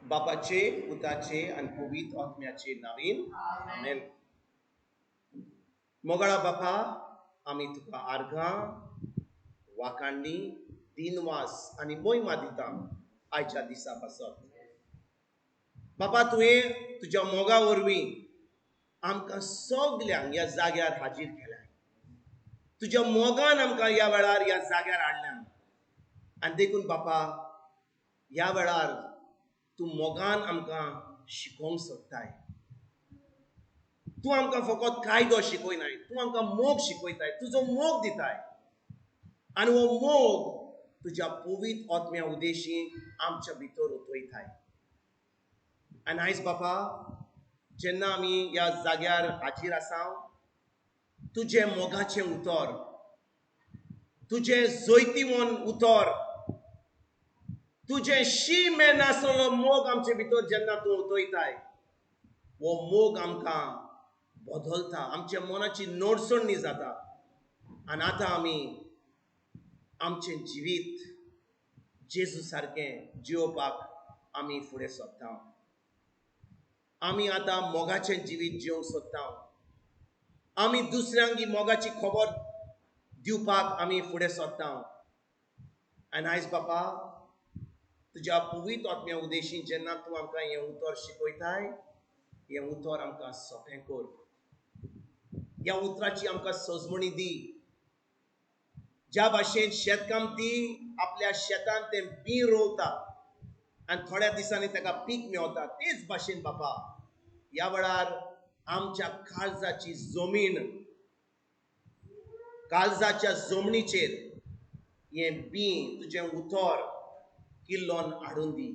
बापाचे, पुताचे आणि पवित्र आत्म्याचे नावीन आमेन. मोगळा बापा, आम्ही तुका आर्गां, वाकांडी, दिनवास आणि मोहिमा दिता आयच्या दिसा पासून. बापा तुवें तुज्या मोगा वरवीं आमकां सगल्यांक ह्या जाग्यार हाजीर केल्या. तुज्या मोगान आमकां ह्या वेळार ह्या जाग्यार हाडल्या. आनी देखून बापा ह्या वेळार तूं मोगान आमकां शिकोवंक सोदताय. तूं आमकां फकत कायदो शिकयनाय, तूं आमकां मोग शिकयताय, तुजो मोग दिताय. आनी हो मोग तुज्या पवित्र आत्म्या उदेशीं आमच्या भितर उतरयताय. आनी आयज बापा जेन्ना आमी ह्या जाग्यार हाजीर आसा, तुजे मोगाचें उतर, तुजे जैतिवंत उतर, तुजे शी मे नासलो मोग आमचे भितर जेन्ना तूं उतरयताय, हो मोग आमकां बदलता, आमच्या मनाची नडसणणी जाता. आनी आतां आमी आमचें जिवीत जेजू सारकें जिवपाक आमी फुडें सोदता. आमी आतां मोगाचें जिवीत जिवंक सोदता. आमी दुसऱ्यांक ही मोगाची खबर दिवपाक आमी फुडें सोदता. आनी आयज बापा तुज्या पवित्र आत्म्या उदेशीं जेन्ना तूं आमकां हें उतर शिकयताय, हें उतर आमकां सोंपें कर. ह्या उतराची आमकां सजमणी दी. ज्या भाशेन शेतकामती आपल्या शेतान तें बी रोवता आनी थोड्या दिसांनी ताका पीक मेळटा, तेच भाशेन बापा ह्या वेळार आमच्या काळजाची जमीन, काळजाच्या जमनीचेर हें बी तुजें उतर किल्लोन हाडून दी.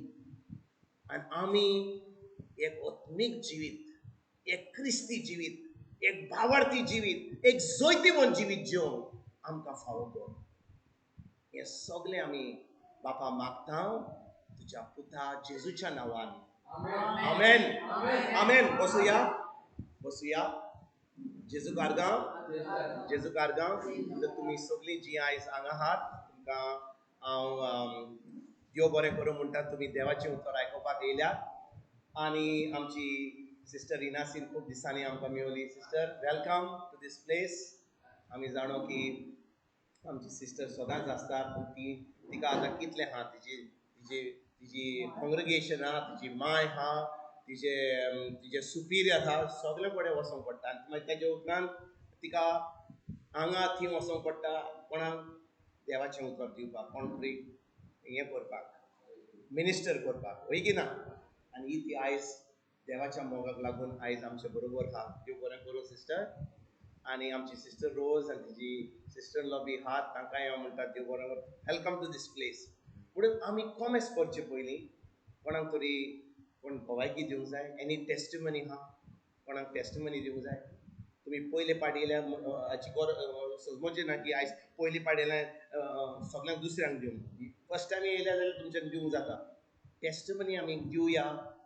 आनी आमी एक आत्मीक जिवीत, एक क्रिस्ती जिवीत, एक भावार्थी जिवीत, एक जैतिवंत जिवीत जिवंक आमकां फावो कर. हें सगळें आमी बापा मागता तुज्या पुता जेजूच्या नांवान. आमेन. आमेन. बसुया, बसुया. जेजू कारगांव, जेजू कारगांव. तुमी सगळीं जी आयज हांगा आहात, तुमकां हांव देव बरें करूं म्हणटा. तुमी देवाचें उतर आयकुपाक येयल्यात. आनी आमची सिस्टर इनासीन खूब दिसांनी आमकां मेळ्ळी. Sister welcome to this place. आमी जाणो की आमची सिस्टर सदांच आसता, पूण तिका आतां कितलें आहा, तिजी कॉंग्रेगेशन आहा, तिजी माय आहा, तिजे सुपिरियर आहा, सगळे कडेन वचोंक पडटा. आनी मागीर तेजे उपरांत तिका हांगा थंय वचोंक पडटा कोणाक देवाचें उतर दिवपाक, कोण तरी हें करपाक, मिनिस्टर करपाक, वय की ना. आनी ही ती आयज देवाच्या मोगाक लागून आयज आमचे बरोबर आहा. देव बरें करूं सिस्टर. आनी आमची सिस्टर रोज आनी तिजी सिस्टर लॉ बी आहात, तांकांय हांव म्हणटा देव बरें करूं. Welcome to this place. म्हणून आमी कॉमेंट्स करचे पयलीं कोणाक तरी कोण भलायकी दिवंक जाय. एनी टेस्टिमनी आहा, कोणाक टेस्टिमनी दिवंक जाय. तुमी पयले पाट येयल्यार हाची समजचें ना की आयज पयली पाट येयल्यार सगळ्यांक दुसऱ्यांक दिवंक. फर्स्ट टायम येयल्या जाल्यार तुमच्यांक दिवंक जाता. टेस्टिमनी आमी दिवया,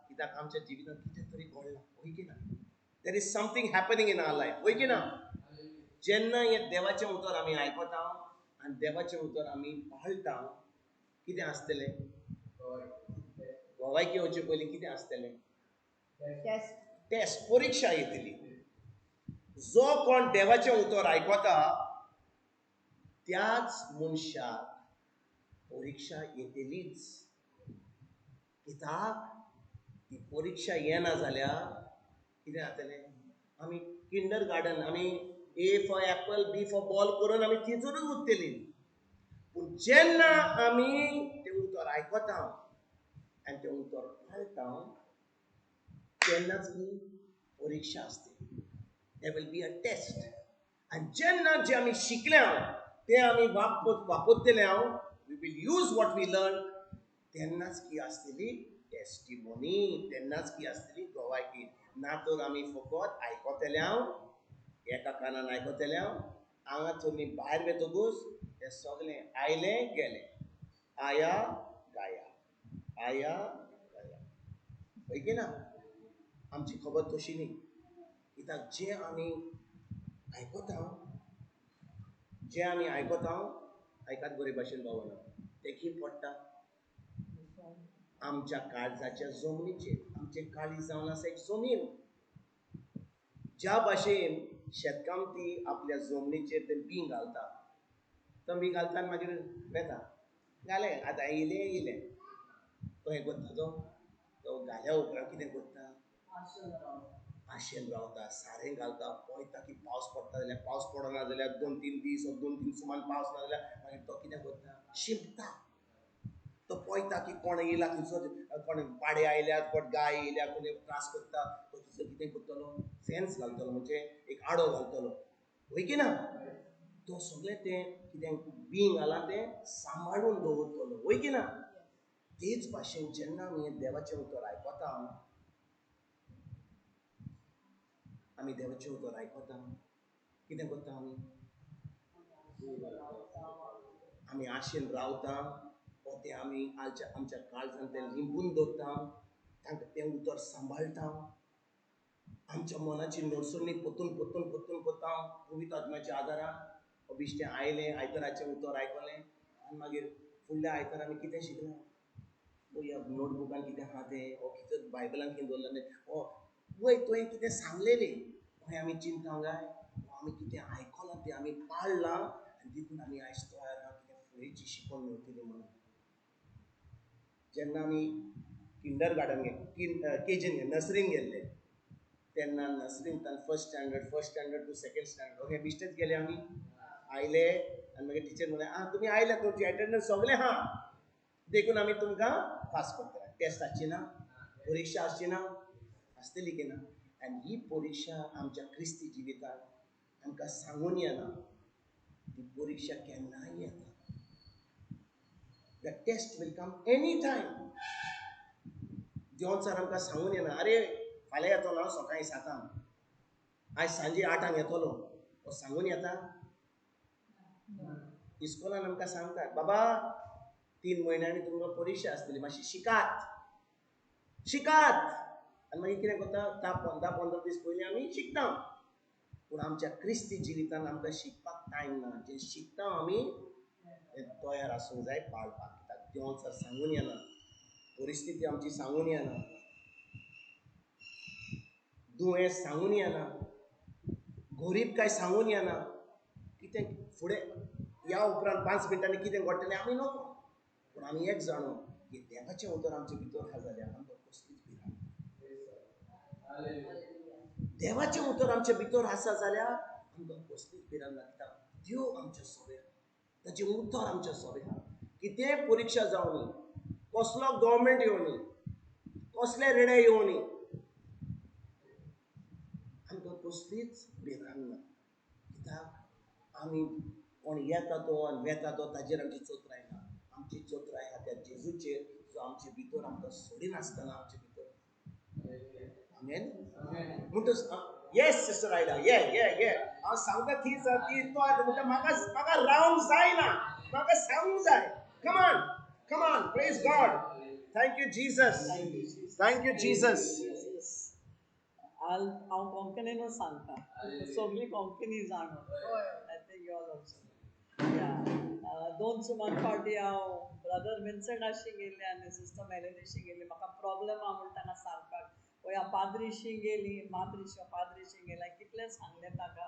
कित्याक आमच्या जिवितांत कितें तरी घडलां, वय की ना. There is something happening in our life, वय की ना. जेन्ना हें देवाचें उतर आमी आयकता आनी देवाचें उतर आमी पाळटा, कितें आसतलें? भलायकी येवचे पयलीं कितें आसतलें? टेस्ट, परिक्षा येतली. जो कोण देवाचें उतर आयकता त्याच मनशाक परिक्षा येतलीच. कित्याक ती परिक्षा येना जाल्यार कितें जातलें? आमी किंडर गार्डन, आमी A for apple, B for ball करून आमी थिंचूनच उरतलीं. पूण जेन्ना आमी तें उतर आयकता आनी तें उतर पाळटा, तेन्नाच ही परिक्षा आसतली. There will be a test. आनी जेन्ना जें आमी शिकल्या तें आमी वापरतले, we will use what we learn, तेन्नाच की आसतली टेस्टिमोनी, तेन्नाच की आसतली गवायकी. ना तर आमी फकत आयकतल्या, एका कानान आयकतल्या, हांगा थोडी भायर वेतकूच हें सगळें आयलें गेलें, आया गाया, आया गाया, वय की ना. आमची खबर तशी न्ही. कित्याक जें आमी आयकता, आयकात बरे भाशेन भावना, तें खंय पडटा? आमच्या काळजाच्या जमनीचेर आमचे काळी जावन आसा एक जमीन. ज्या भाशेन शेतकामती आपल्या जमनीचेर ते बी घालता, तो बी घालता आनी मागीर वेता घाले आतां येयलें तो हें करता तो घाल्या उपरांत कितें करता, आशेन रावता, सारें घालता, पळयता की पावस पडटा जाल्यार पावस पडना जाल्यार 2-3 दीस वा 2-3 सुमार पावस ना जाल्यार मागीर तो कितें करता, शिंपता. तो पळयता की कोण येयला थंयसर, कोण पाडे आयल्यात, कोण गाय येयल्या, कोण त्रास करता, तो थंयसर कितें करतलो, फेन्स घालतलो, म्हणजे एक आडो घालतलो, वय की ना. तो सगळें तें कितें बीं घाला तें सांबाळून दवरतलो, वय की ना. तेच भाशेन जेन्ना आमी देवाचें उतर आयकता, आमी देवाचें उतर आयकता, कितें करता आमी आशेन रावता, हो तें आमी आमच्या काळजान तें लिंबून दवरता, तांकां तें उतर सांबाळटा, आमच्या मनाची नडसुणी पोत्तून पवित्र आत्म्याच्या आदारान हो बिश्टें आयलें, आयताराचें उतर आयकलें, आनी मागीर फुडल्या आयतारा आमी कितें शिकलें, ह्या नोटबुकान कितें आहा तें, हो कितें बायबलान कितें दवरलें तें, हो वय तुवें कितें सांगलेलें हें आमी चिंतूंक जाय, आमी कितें आयकलां तें आमी पाळलां, आनी देखून आमी आयज तयार आहा कितें फुडेंची शिकून मेळटली म्हणून. जेन्ना आमी किंडर गार्डन केजीन नर्सरीन गेल्ले, तेन्ना नर्सरींतल्यान first standard to second standard okay बिश्टेच गेले आमी, आयले आनी मागीर टिचर म्हणलें आं तुमी आयल्या, तुमची एटेंडन्स सगळें आहा, देखून आमी तुमकां पास करतले. टेस्ट आसची ना, परिक्षा आसची ना, आसतली की ना. आनी ही परिक्षा आमच्या क्रिस्ती जिवितांत आमकां सांगून येना, ती परिक्षा केन्नाय येता. The test will come any time. देव सर आमकां सांगून येना, अरे फाल्यां येतलो हांव सकाळीं 7:00, आयज सांजे 8:00 येतलो, हो सांगून येता. इस्कॉलान आमकां सांगतात बाबा 3 म्हयन्यांनी तुमकां परिक्षा आसतली, मातशी शिकात. आनी मागीर कितें करता, 10-15 दीस पयलीं आमी शिकता. पूण आमच्या क्रिस्ती जिवितांत आमकां शिकपाक टायम ना. जें शिकता आमी तें तयार आसूंक जाय पाळपाक. कित्याक देव सर सांगून येना, परिस्थिती आमची सांगून येना, दुयेंस सांगून येना, गरीबकाय सांगून येना, कितें फुडें या उपरांत 5 मिनटांनी कितें घडटलें आमी नोको. पूण आमी एक जाणो की देवाचें उतर आमचे भितर आहा जाल्यार आमकां कसलीच भिरांत ना. देवाचें उतर आमचे भितर आसा जाल्यार आमकां कसलीच भिरांत ना. कित्याक देव आमच्या सोबे आहा, ताचें उतर आमच्या सोबे आहा. कितेंय परिक्षा जावनी, कसलो गव्हर्मेंट येवनी, कसले रेडे येवनी, आमकां कसलीच भिरांत ना. कित्याक आमी कोण येता तो आनी वेता तो ताजेर आमची चोत्राय ना. आमची चोत्राय आहा त्या जेजूचेर, जो आमचे भितर आमकां सोडिनासतना आमचे भितर. आमेन. म्हणटच येस सिस्टर आयडा, ये हांव सांगता ती तो म्हणटा म्हाका रावंक जायना, म्हाका सांगूंक जाय. Come on praise God. Thank you Jesus, thank you Jesus. हांव कोंकणीनूच सांगता, सगळीं कोंकणी जाणो. I think you all also. दोन सुमार फावटी हांव ब्रदर विन्संटाशी गेल्लें आनी सिस्टर मेलेनीशी गेल्ली. म्हाका प्रॉब्लेम आहा म्हूण तांकां सांगपाक. पळय हांव पाद्रीशी गेली, पाद्रीशी गेलें, कितलें सांगलें ताका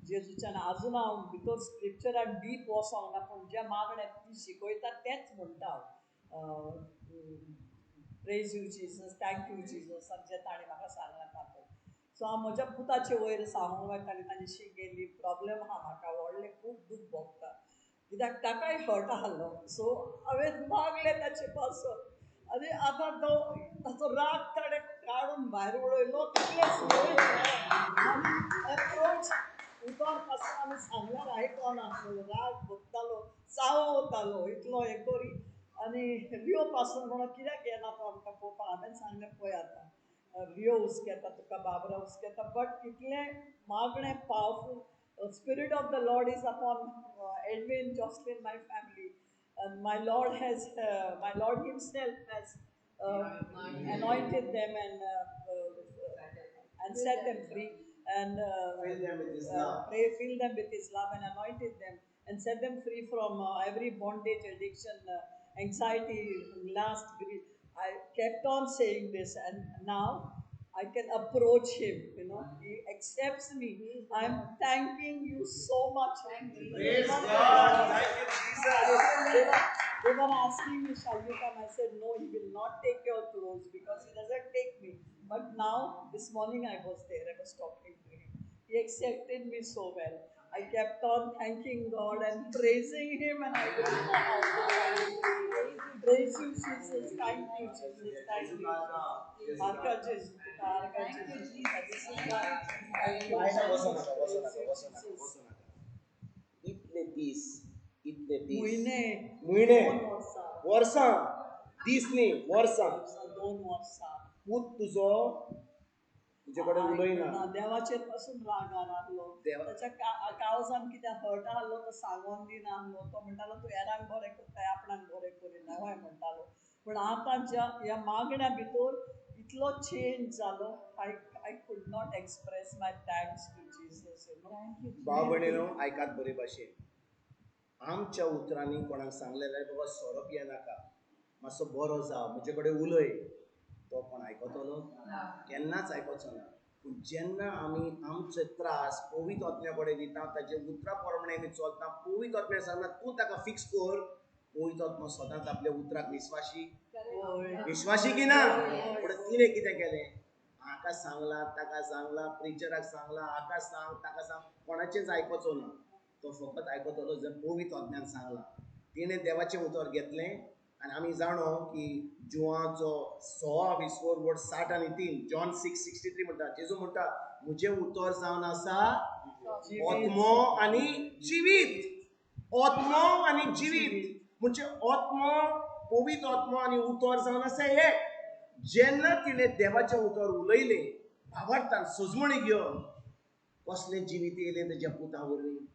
जेजूच्यान. आजून हांव भितर स्क्रिप्चरान डीप वचोंक ना, पूण जें मागणें ती शिकयता तेंच म्हणटा हांव. Praise you Jesus, thank you Jesus, जें ताणें म्हाका सांगलां तातूंत. सो हांव म्हज्या पुताचे वयर सांगूंक वता आनी तांची गेल्ली. प्रॉब्लेम आहा म्हाका, व्हडलें खूब दूख भोगता, कित्याक ताकाय हर्ट आहलो. सो हांवें मागलें ताचे पासून, आनी आतां तो ताचो राग ताणें काडून भायर उडयलो. तितलेंच एप्रोच उतर पासून आमी सांगल्यार आयकोनासलो, राग भोगतालो, चावतालो, इतलो हें करी. आनी रियो पासून म्हणून कित्याक येना तो आमकां पळोवपाक. हांवें सांगलें पळय आतां रियो हुस्केता, तुका बाबरा हुस्केता, बट कितलें मागणें powerful. Spirit of the Lord is upon Edwin, Jocelyn, my family. And my Lord Himself has anointed them and set them free, and Fill them with His love. fill them with His love and anointed them and set them free from every bondage, addiction, anxiety, lust, greed. I kept on saying this, and now I can approach him. He accepts me. I'm thanking you so much. Praise God. Thank you, They Jesus. were, they were asking me, shall you come? I said, no, he will not take your clothes because he doesn't take me. But now, this morning I was there, I was talking to him. He accepted me so well. I kept on thanking God and praising Him, and I don't know how to praise you, Jesus. Thank you, Jesus. Thank you. Arkajin, Arkajin. This is what. Thank you, Ayna Jesus. wasanaka, wasanaka, Praise you, wasanaka, Jesus. wasanaka. Itle dis, itle dis. Muine. Muine. दोन वर्सां. वर्सां. दीस न्ही, वर्सां. दोन वर्सां. पूत तुजो तुजे कडेन उलयना. देवाचेर पासून रागार आहलो. त्याच्या काळजान कितें हर्ट आहलो तो सांगोन दिनाहलो. तो म्हणटालो तूं हेरांक बरें करता आपणाक बरें करिना हय म्हणटालो. पूण आतां ह्या मागण्या भितर इतलो चेंज जालो. I could not express my thanks to Jesus. भाव भयणीनो आयकात बरे भाशेन. आमच्या उतरांनी कोणाक सांगलें बाबा सोरोप येनाका, मातसो बरो जाव, म्हजे कडेन उलय, तो कोण आयकतलो? केन्नाच आयकोचो ना. पूण जेन्ना आमी आमचे त्रास पवित्र आत्म्या कडेन दिता, ताचे उतरा प्रमाणे आमी चलता, पवित्र आत्म्यान सांगता तूं ताका फिक्स कर, पवित्र आत्मा सदांच आपल्या उतराक विश्वासी की ना? पूण तिणें कितें केलें? हाका सांगला, ताका सांगला, प्रिचराक सांगला, हाका सांग, ताका सांग, कोणाचेंच आयकोचो ना. तो फकत आयकतलो जर पवित्र आत्म्यान सांगला. तिणें देवाचें उतर घेतलें आनी आमी जाणो की जुवाचो 6:60 जॉन 6:63 म्हणटा, जेजू म्हणटा म्हजें उतर जावन आसा आत्मो आनी जिवीत. आत्मो आनी जिवीत म्हणजे आत्मो, पवित्र आत्मा आनी उतर जावन आसा एक. जेन्ना तिणें देवाचें उतर उलयलें भावार्थान सजमणी घेवन, कसलें जिवीत येयलें तेज्या पुता वरवीं.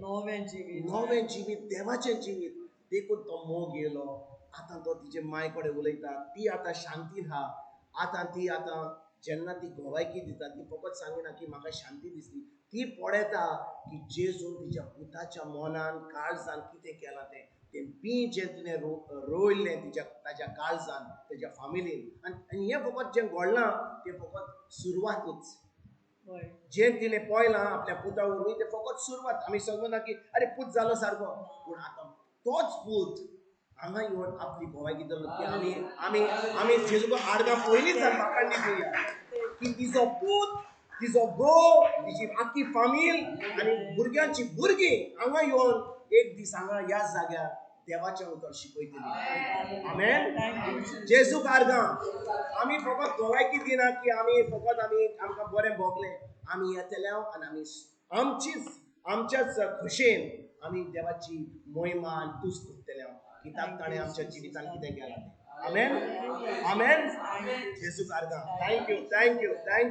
नवें जिवीत, देवाचें जिवीत. देखून तो मोग येयलो. आतां तो तिचे माय कडेन उलयता. ती आतां शांतीन आहा. आतां ती जेन्ना ती घोवायकी दिता, ती फकत सांगिना की म्हाका शांती दिसली. ती पळयता की जेजून तिच्या पुताच्या मनान काळजान कितें केलां तें बी जें तिणें रोयल्लें ताच्या काळजान, ताच्या फामिलीन. आनी हें फकत जें घडलां तें फकत सुरवातूच. जें तिणें पळयलां आपल्या पुता वरवीं तें फकत सुरवात. आमी समजना की अरे पूत जालो सारको, पूण आतां तोच पूत हांगा येवन आपली भोवायकी धरली. आमी जेजूक आडगां पयलींच बापायनी दिवया की तिजो पूत, तिजो घोव, तिजी आख्खी फामील आनी भुरग्यांची भुरगीं हांगा येवन एक दीस हांगा ह्या जाग्यार देवाचें उतर शिकयतलीं. आमेन. जेजूक आर्गां. आमी फकत भोवायकी दिना की आमकां बरें भोगलें. आमी येतले आनी आमी आमच्याच खुशेन आमी देवाची महिमा आनी तुस्त करतले की ताणें आमच्या जिवितांत कितें केलां तें. आमेन. आमेन. जेजूक आर्गां. Thank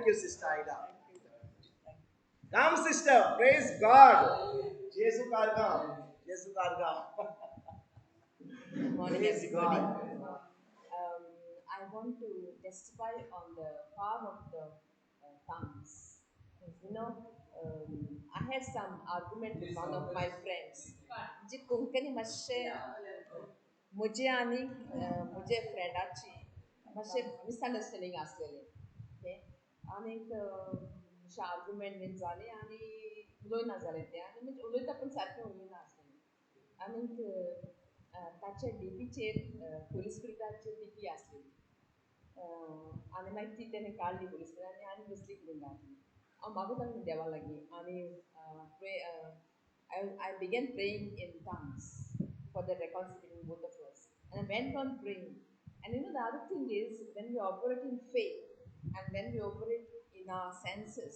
you sister Ida. Come sister, praise God. जेजूक आर्गां. जेजूक आर्गां. Morning, Praise everybody. God. I want to testify on the power of the tongues. I had some argument with one of my friends. जी कोंकणी मातशें म्हजे आनी म्हजे फ्रेंडाची मातशें मिसअंडरस्टँडींग आसलेलें. Okay, आनीक अशें आर्ग्युमेंट बीन जालें आनी उलोयना जालें तें. आनी म्हणजे उलयता पूण सारकें उलोयना आसलेलें. आनीक ताच्या डीपीचेर होली स्पिरिटाचेर डीपी आसलेली. आनी मागीर ती तेणें काडली होली स्पिरिटान आनी दुसरी कडेन घातली. हांव मागूंक लागलें देवा लागीं आनी I began praying in tongues for the reconciliation both of us. And I went on praying. And the other thing is, when we operate in faith and when we operate in our senses,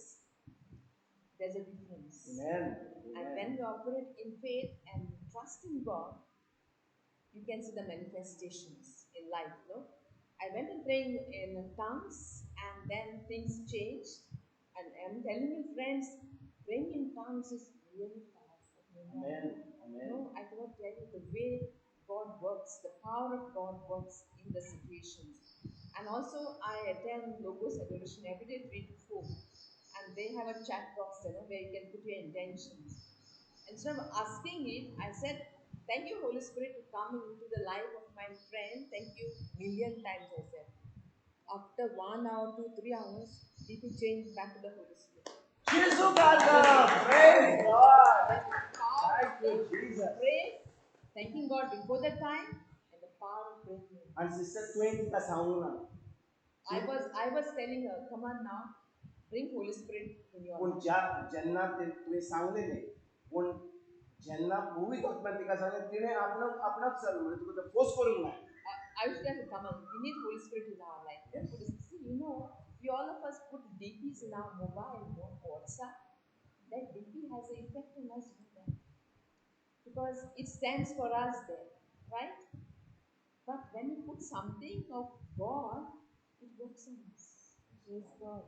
there's a difference. Amen. And when we operate in faith and trust in God, you can see the manifestations in life, no? I went and praying in tongues and then things changed. And I'm telling you, friends, praying in tongues is really powerful. Amen. Amen. No, I cannot tell you the way God works, the power of God works in the situations. And also, I attend Logos Adoration every day, 3 to 4. And they have a chat box, where you can put your intentions. Instead of asking it, I said, Thank you, Holy Spirit, to come into the life of my friend. Thank you million times, I said. After 1 hour, 2, 3 hours, DP changed back to the Holy Spirit. Jesus, praise God. Thank you, Jesus. Praise, thanking God before the time, and the power of prayer. And sister 20 ka सांगू ना. I was telling her, come on now, bring Holy Spirit in your पण life. ज्यांना ते तुम्ही सांगलेले पण ज्यांना पवित्र आत्मा तिका सांगले तिने आपणाच चालू म्हणजे तुका फोर्स करून नाही. I wish that come on, we need Holy Spirit in our life. See, you know, we all of us put DPs in our mobile, WhatsApp. That DP has an effect on us because it stands for us there, right? But when you put something of God, it works on us. Praise God.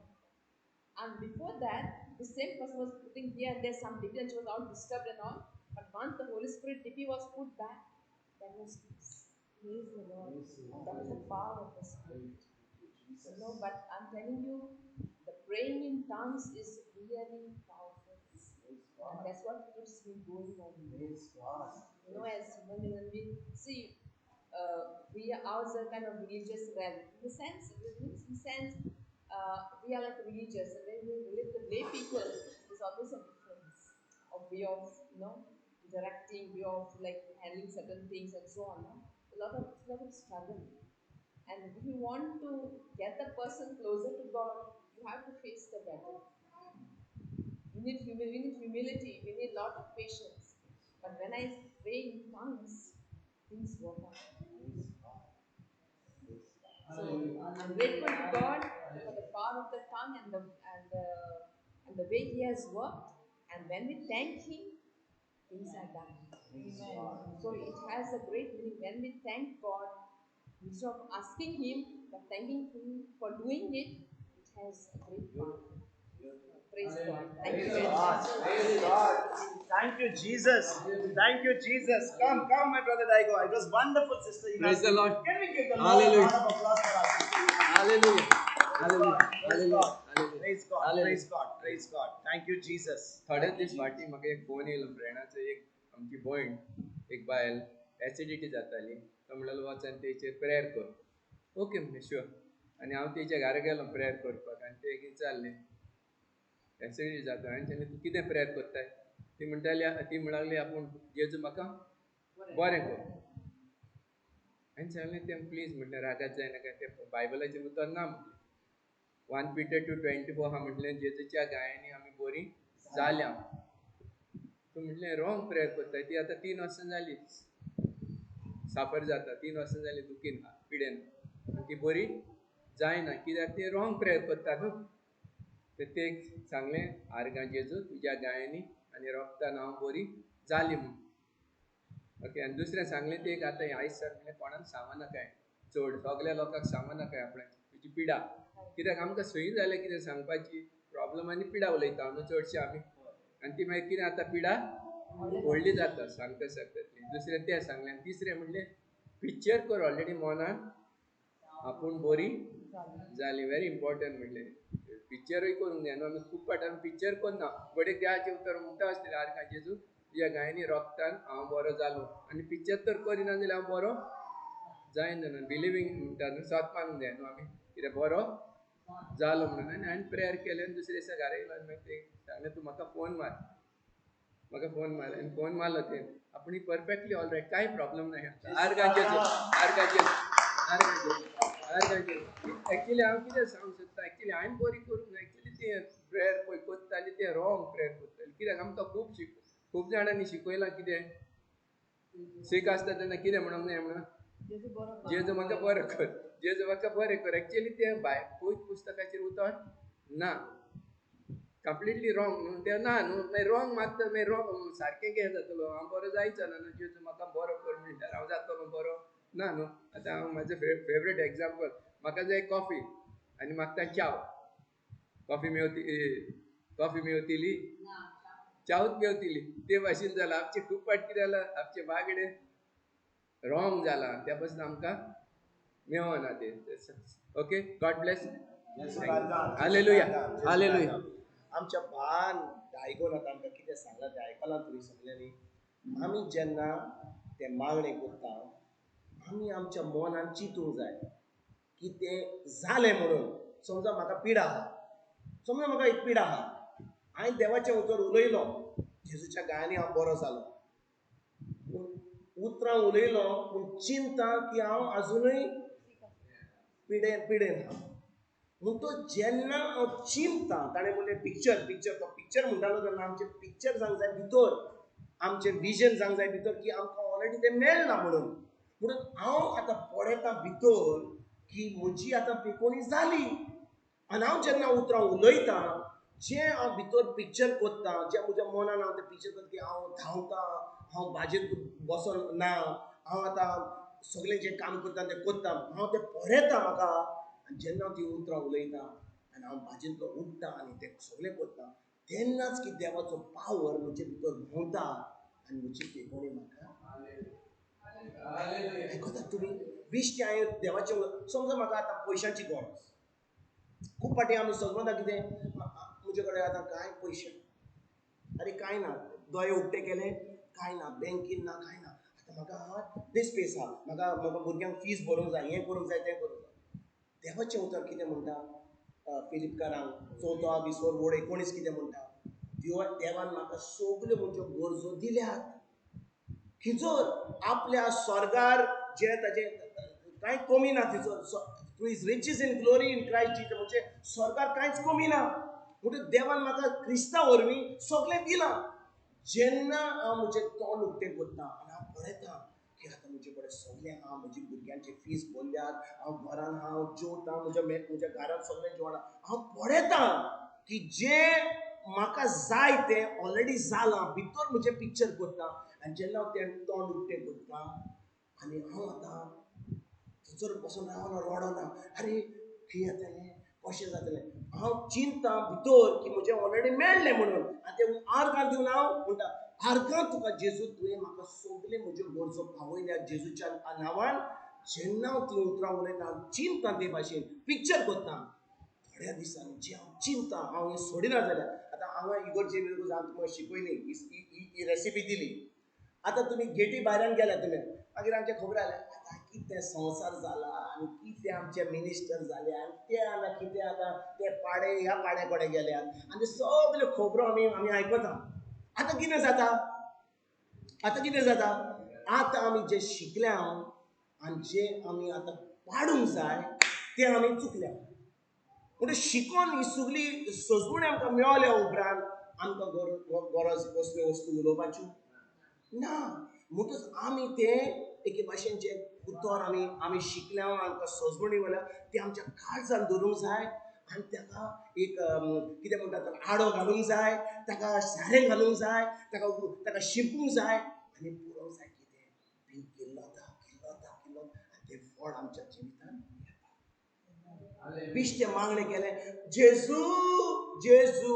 And before that, the same person was putting here and there some DP and she was all disturbed and all. But once the Holy Spirit DP was put back, there was peace. Praise the Lord. That is the power of the Spirit. You know, but I'm telling you, the praying in tongues is really powerful. And that's what keeps me going on. You know, as when we see, we are also kind of religious realm. In the sense, we are like religious, and when we relate the lay people, there's always a difference of way of, interacting, way of like handling certain things and so on. No? A lot of struggle. And if you want to get the person closer to God, you have to face the battle. We need humility, we need a lot of patience. But when I pray in tongues, things work out. So I'm grateful to God for the power of the tongue and the way He has worked. And when we thank Him, things are done. Amen. So it has a great meaning. When we thank God, instead of asking Him, but thanking Him for doing it, it has a great power. Praise God. Thank you very much. Praise God. Thank you, Jesus. Thank you, Jesus. Come, my brother Daigo. It was wonderful, sister. Praise the Lord. Can we give the Lord Hallelujah. a round of applause for us? Hallelujah. Hallelujah. Praise God. Hallelujah. Praise God. Hallelujah. Praise God. Praise God. Thank you, Jesus. थोड्या दिवस फाटी म्हाका एक phone येयलो फ्रेंडाचो एक आमची भयण एक बायल एसिडिटी जाताली तो म्हणलेलो वच आनी तेचेर प्रेयर कर ओके म्हणलें शुअर आनी हांव तेच्या घरा गेलो प्रेयर करपाक आनी ते विचारलें एसिडिटी जाता आनी तेणें तूं कितें प्रेयर करताय ती म्हणटाली आपूण जेजू म्हाका बरें कर आनी सांगलें तें प्लीज म्हटलें रागात जायनाका तें बायबलाचें उतर ना म्हटलें 1 Peter 2:24 हा म्हटलें जेजूच्या गायांनी आमी बरीं जाल्या तूं म्हटलें रॉंग प्रेयर करताय ती आतां 3 वर्सां जालीं साफर जाता 3 वर्सां जालीं दुखीन पिडेन आनी ती बरी जायना कित्याक ती रॉंग प्रेयर करता न्हू ते सांगलें आर्गां जेजू तुज्या गायांनी आनी रोगतान हांव बरी जाली म्हूण ओके आनी दुसरें सांगलें ते एक आतां आयज सांगलें कोणाक सांगनाकाय चड सगल्या लोकांक सांगनाकाय आपणाची तुजी पिडा कित्याक आमकां सय जालें कितें सांगपाची प्रॉब्लम आनी पिडा उलयता न्हू चडशे आमी आनी ती मागीर कितें आतां पिडा व्हडली जाता सांगता सांगता दुसरें तें सांगलें आनी तिसरें म्हणलें पिक्चर कर ऑलरेडी मनान आपूण बरी जाली वेरी इम्पॉर्टंट म्हणलें पिक्चरूय करूंक जाय न्हू आमी खूब फावट पिक्चर करना बडे देवाचें उतर म्हणटा आसलें आर्गां जेजू तुज्या गायांनी रोगतान हांव बरो जालो आनी पिक्चर तर करिना जाल्यार हांव बरो जायना न्हू बिलिवींग म्हणटा न्हू सत मानूंक जाय न्हू आमी कितें बरो जालो म्हणून आनी हांवें प्रेयर केलें आनी दुसरे दिसा घरा येयलो आनी मागीर ते सांगलें तूं म्हाका फोन मार आनी फोन मारलो तें आपूण परफेक्टली ऑल रायट कांय प्रॉब्लम ना एक्चुली हांव कितें सांगूंक सोदता एक्चुली हांवें बरी करूंक जाय एक्चुली तें प्रेयर पळय करताली तें रॉंग प्रेयर करताली कित्याक आमकां खूब जाणांनी शिकयलां कितें सीख आसता तेन्ना कितें म्हणूंक जाय म्हणून जेजू म्हाका बरें कर जेजू म्हाका बरें कर एक्चुली तें पवित्र पुस्तकाचेर उतर ना कंप्लिटली रॉंग न्हू तें ना न्हू मागीर रॉंग मागता मागीर रॉंग सारकें कितें जातलो हांव बरो जायचो ना न्हू जेजू म्हाका बरो कर म्हणल्यार हांव जातलो बरो ना न्हू आतां हांव म्हाजें फेवरेट एग्जाम्पल म्हाका जाय कॉफी आनी मागता चाव कॉफी मेवतिली चावच मेवतिली ते भाशेन जालां आमचें खूब फावट कितें जालां आमचे बागडे रॉंग जाला त्या पासून आमकां मेवना ते okay God bless hallelujah hallelujah आमच्या भान आयकोन आतां आमकां कितें सांगलां तें आयकलां तुमी सगळ्यांनी आमी जेन्ना ते मागणे करता आमी आमच्या मनान चिंतूंक जाय की तें जालें म्हणून. समजा म्हाका पिडा आहा, समजा म्हाका एक पिडा आहा, हांवें देवाच्या उतर उलयलो, जेजूच्या गायांनी हांव बरो जालो, पूण उतरां उलयलो पूण चिंता की हांव आजुनूय पिडेन आहा. म्हूण तो जेन्ना हांव चिंतता, ताणें म्हणलें पिक्चर तो पिक्चर म्हणटालो तेन्ना आमचें पिक्चर जावंक जाय भितर, आमचें विजन जावंक जाय भितर की आमकां ऑलरेडी तें मेळना म्हणून हांव आतां पळयता भितर की म्हजी आतां पेकोवणी जाली. आनी हांव जेन्ना उतरां उलयतां, जें हांव भितर पिक्चर कोत्तां, जें म्हज्या मनान हांव तें पिक्चर कोत्ता की हांव धांवतां, हांव भाजेर बसोन ना, हांव आतां सगळें जें काम करता तें कोत्तां, हांव तें पळयतां म्हाका. आनी जेन्ना हांव ती उतरां उलयतां आनी हांव भाजेंतलो उठ्ठा आनी तें सगळें कोत्तां, तेन्नाच की देवाचो पावर म्हजे भितर भोंवता आनी म्हजी पेकोवणी म्हाका आयकतात तुमी. बिश्टें हांवें देवाचें समजा म्हाका आतां पयशांची गरज, खूब फाटीं आमी समजता कितें म्हजे कडेन आतां कांय पयशे, अरे कांय ना, दोळे उक्ते केले कांय ना, बँकीन ना कांय ना, आतां म्हाका बेस्पेस आहा, म्हाका भुरग्यांक फीज भरूंक जाय, हें करूंक जाय तें करूंक जाय. देवाचें उतर कितें म्हणटा फिलिपकारांक 4:20 कितें म्हणटा, देवान म्हाका सगल्यो म्हज्यो गरजो दिल्यात. खिजोर आपल्या स्वर्गार जे ताचे कांय कमी ना, थंयसर is reaches in glory in Christ Jesus, म्हणजे स्वर्गार कांयच कमी ना. म्हणटूच देवान म्हाका क्रिस्ता वरवीं सगळें दिलां. जेन्ना हांव म्हजें तोंड उक्तें करतां आनी हांव पळयतां की आतां म्हजे कडेन सगळें आहा, म्हजी भुरग्यांची फीज भरल्यात, हांव घरान हांव जेवतां, म्हज्या घरान सगळें जेवण, हांव पळयतां की जें म्हाका जाय तें ऑलरेडी जालां, भितर म्हजें पिक्चर करतां. आनी जेन्ना हांव तें तोंड उक्तें करतां आनी हांव आतां थंयसर बसून रावना, रडना, अरे कितें जातलें, कशें जातलें, हांव चिंतां भितर की म्हजें ऑलरेडी मेळ्ळें म्हणून. आनी तें आर्गां दिवन हांव म्हणटा, आर्गां तुका जेजू, तुवें म्हाका सगल्यो म्हज्यो गरजो पावयल्यात जेजूच्या नांवान. जेन्ना हांव ती उतरां उलयतां, हांव चिंतां ते भाशेन, पिक्चर करतां. थोड्या दिसांनी जें हांव चिंतां, हांव हें सोडिना जाल्यार, आतां हांगा इगर्जे हांव तुमकां शिकयली, ही रेसिपी दिली. आतां तुमी गेटी भायल्यान गेल्या तुमी, मागीर आमचें खबर जालें आतां कितें संवसार जाला आनी कितें आमचे मिनिस्टर जाले आनी ते आतां कितें आतां ते पाडे ह्या पाड्या कडेन गेल्यात आनी सगल्यो खबरो आमी आयकता. आतां कितें जाता, आतां आमी जें शिकल्या आनी जें आमी आतां पाडूंक जाय तें आमी चुकल्या. म्हणजे शिकोन ही सगळी सजवणी आमकां मेळल्या उपरांत आमकां गरज कसल्यो वस्तू उलोवपाच्यो ना. म्हणटच आमी तें एके भाशेन जें उतर आमी शिकल्या, आमकां सजवणी मेळ्ळ्या, ती आमच्या काळजान धरूंक जाय आनी ताका एक कितें म्हणटा आडो घालूंक जाय, ताका सारें घालूंक जाय, ताका शिंपूंक जाय आनी पुरोवंक जाय. कितें बी किल्लता आनी तें फळ आमच्या जिवितान येता. बिश्टें मागणें केलें, जेजू जेजू,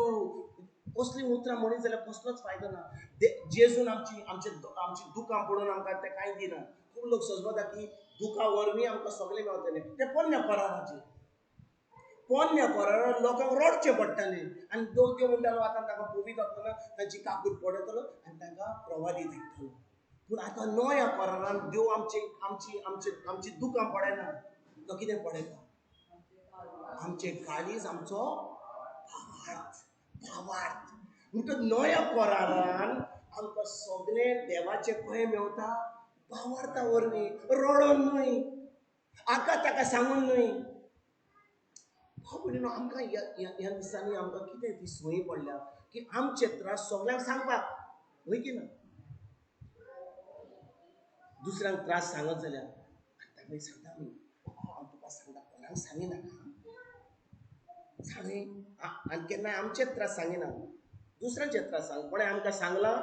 कसली उतरां म्हणीत जाल्यार कसलोच फायदो ना. जेजून आमची दुखां पडून आमकां तें कांय दिना. खूब लोक सजमता की दुखां वरवीं आमकां सगळें मेळटलें. तें पोन्न्या कराराचेर लोकांक रडचें पडटलें आनी देव म्हणटालो आतां ताका पवित्र आत्मो तांची काकूट पडयतलो आनी तांकां प्रवादी धाडटलो. पूण आतां नव्या करारान देव आमची दुखां पळयना, तो कितें पळयता, आमचें काळीज, आमचो भावार्थ. म्हणटच नव्या करारान आमकां सगळें देवाचें कशें मेवता, भावार्था वरवीं, रडोन न्हय, आका ताका सांगून न्हय. म्हणून आमकां ह्या दिसांनी आमकां कितें ती संवय पडल्या की आमचे त्रास सगळ्यांक सांगपाक, वय की ना. दुसऱ्यांक त्रास सांगत जाल्यार ताका सांगता आमी, हांव तुका सांगता, कोणाक सांगिनाका सांगय, आनी केन्ना आमचे त्रास सांगिना, दुसऱ्यांचे त्रास सांग. कोणें आमकां सांगलां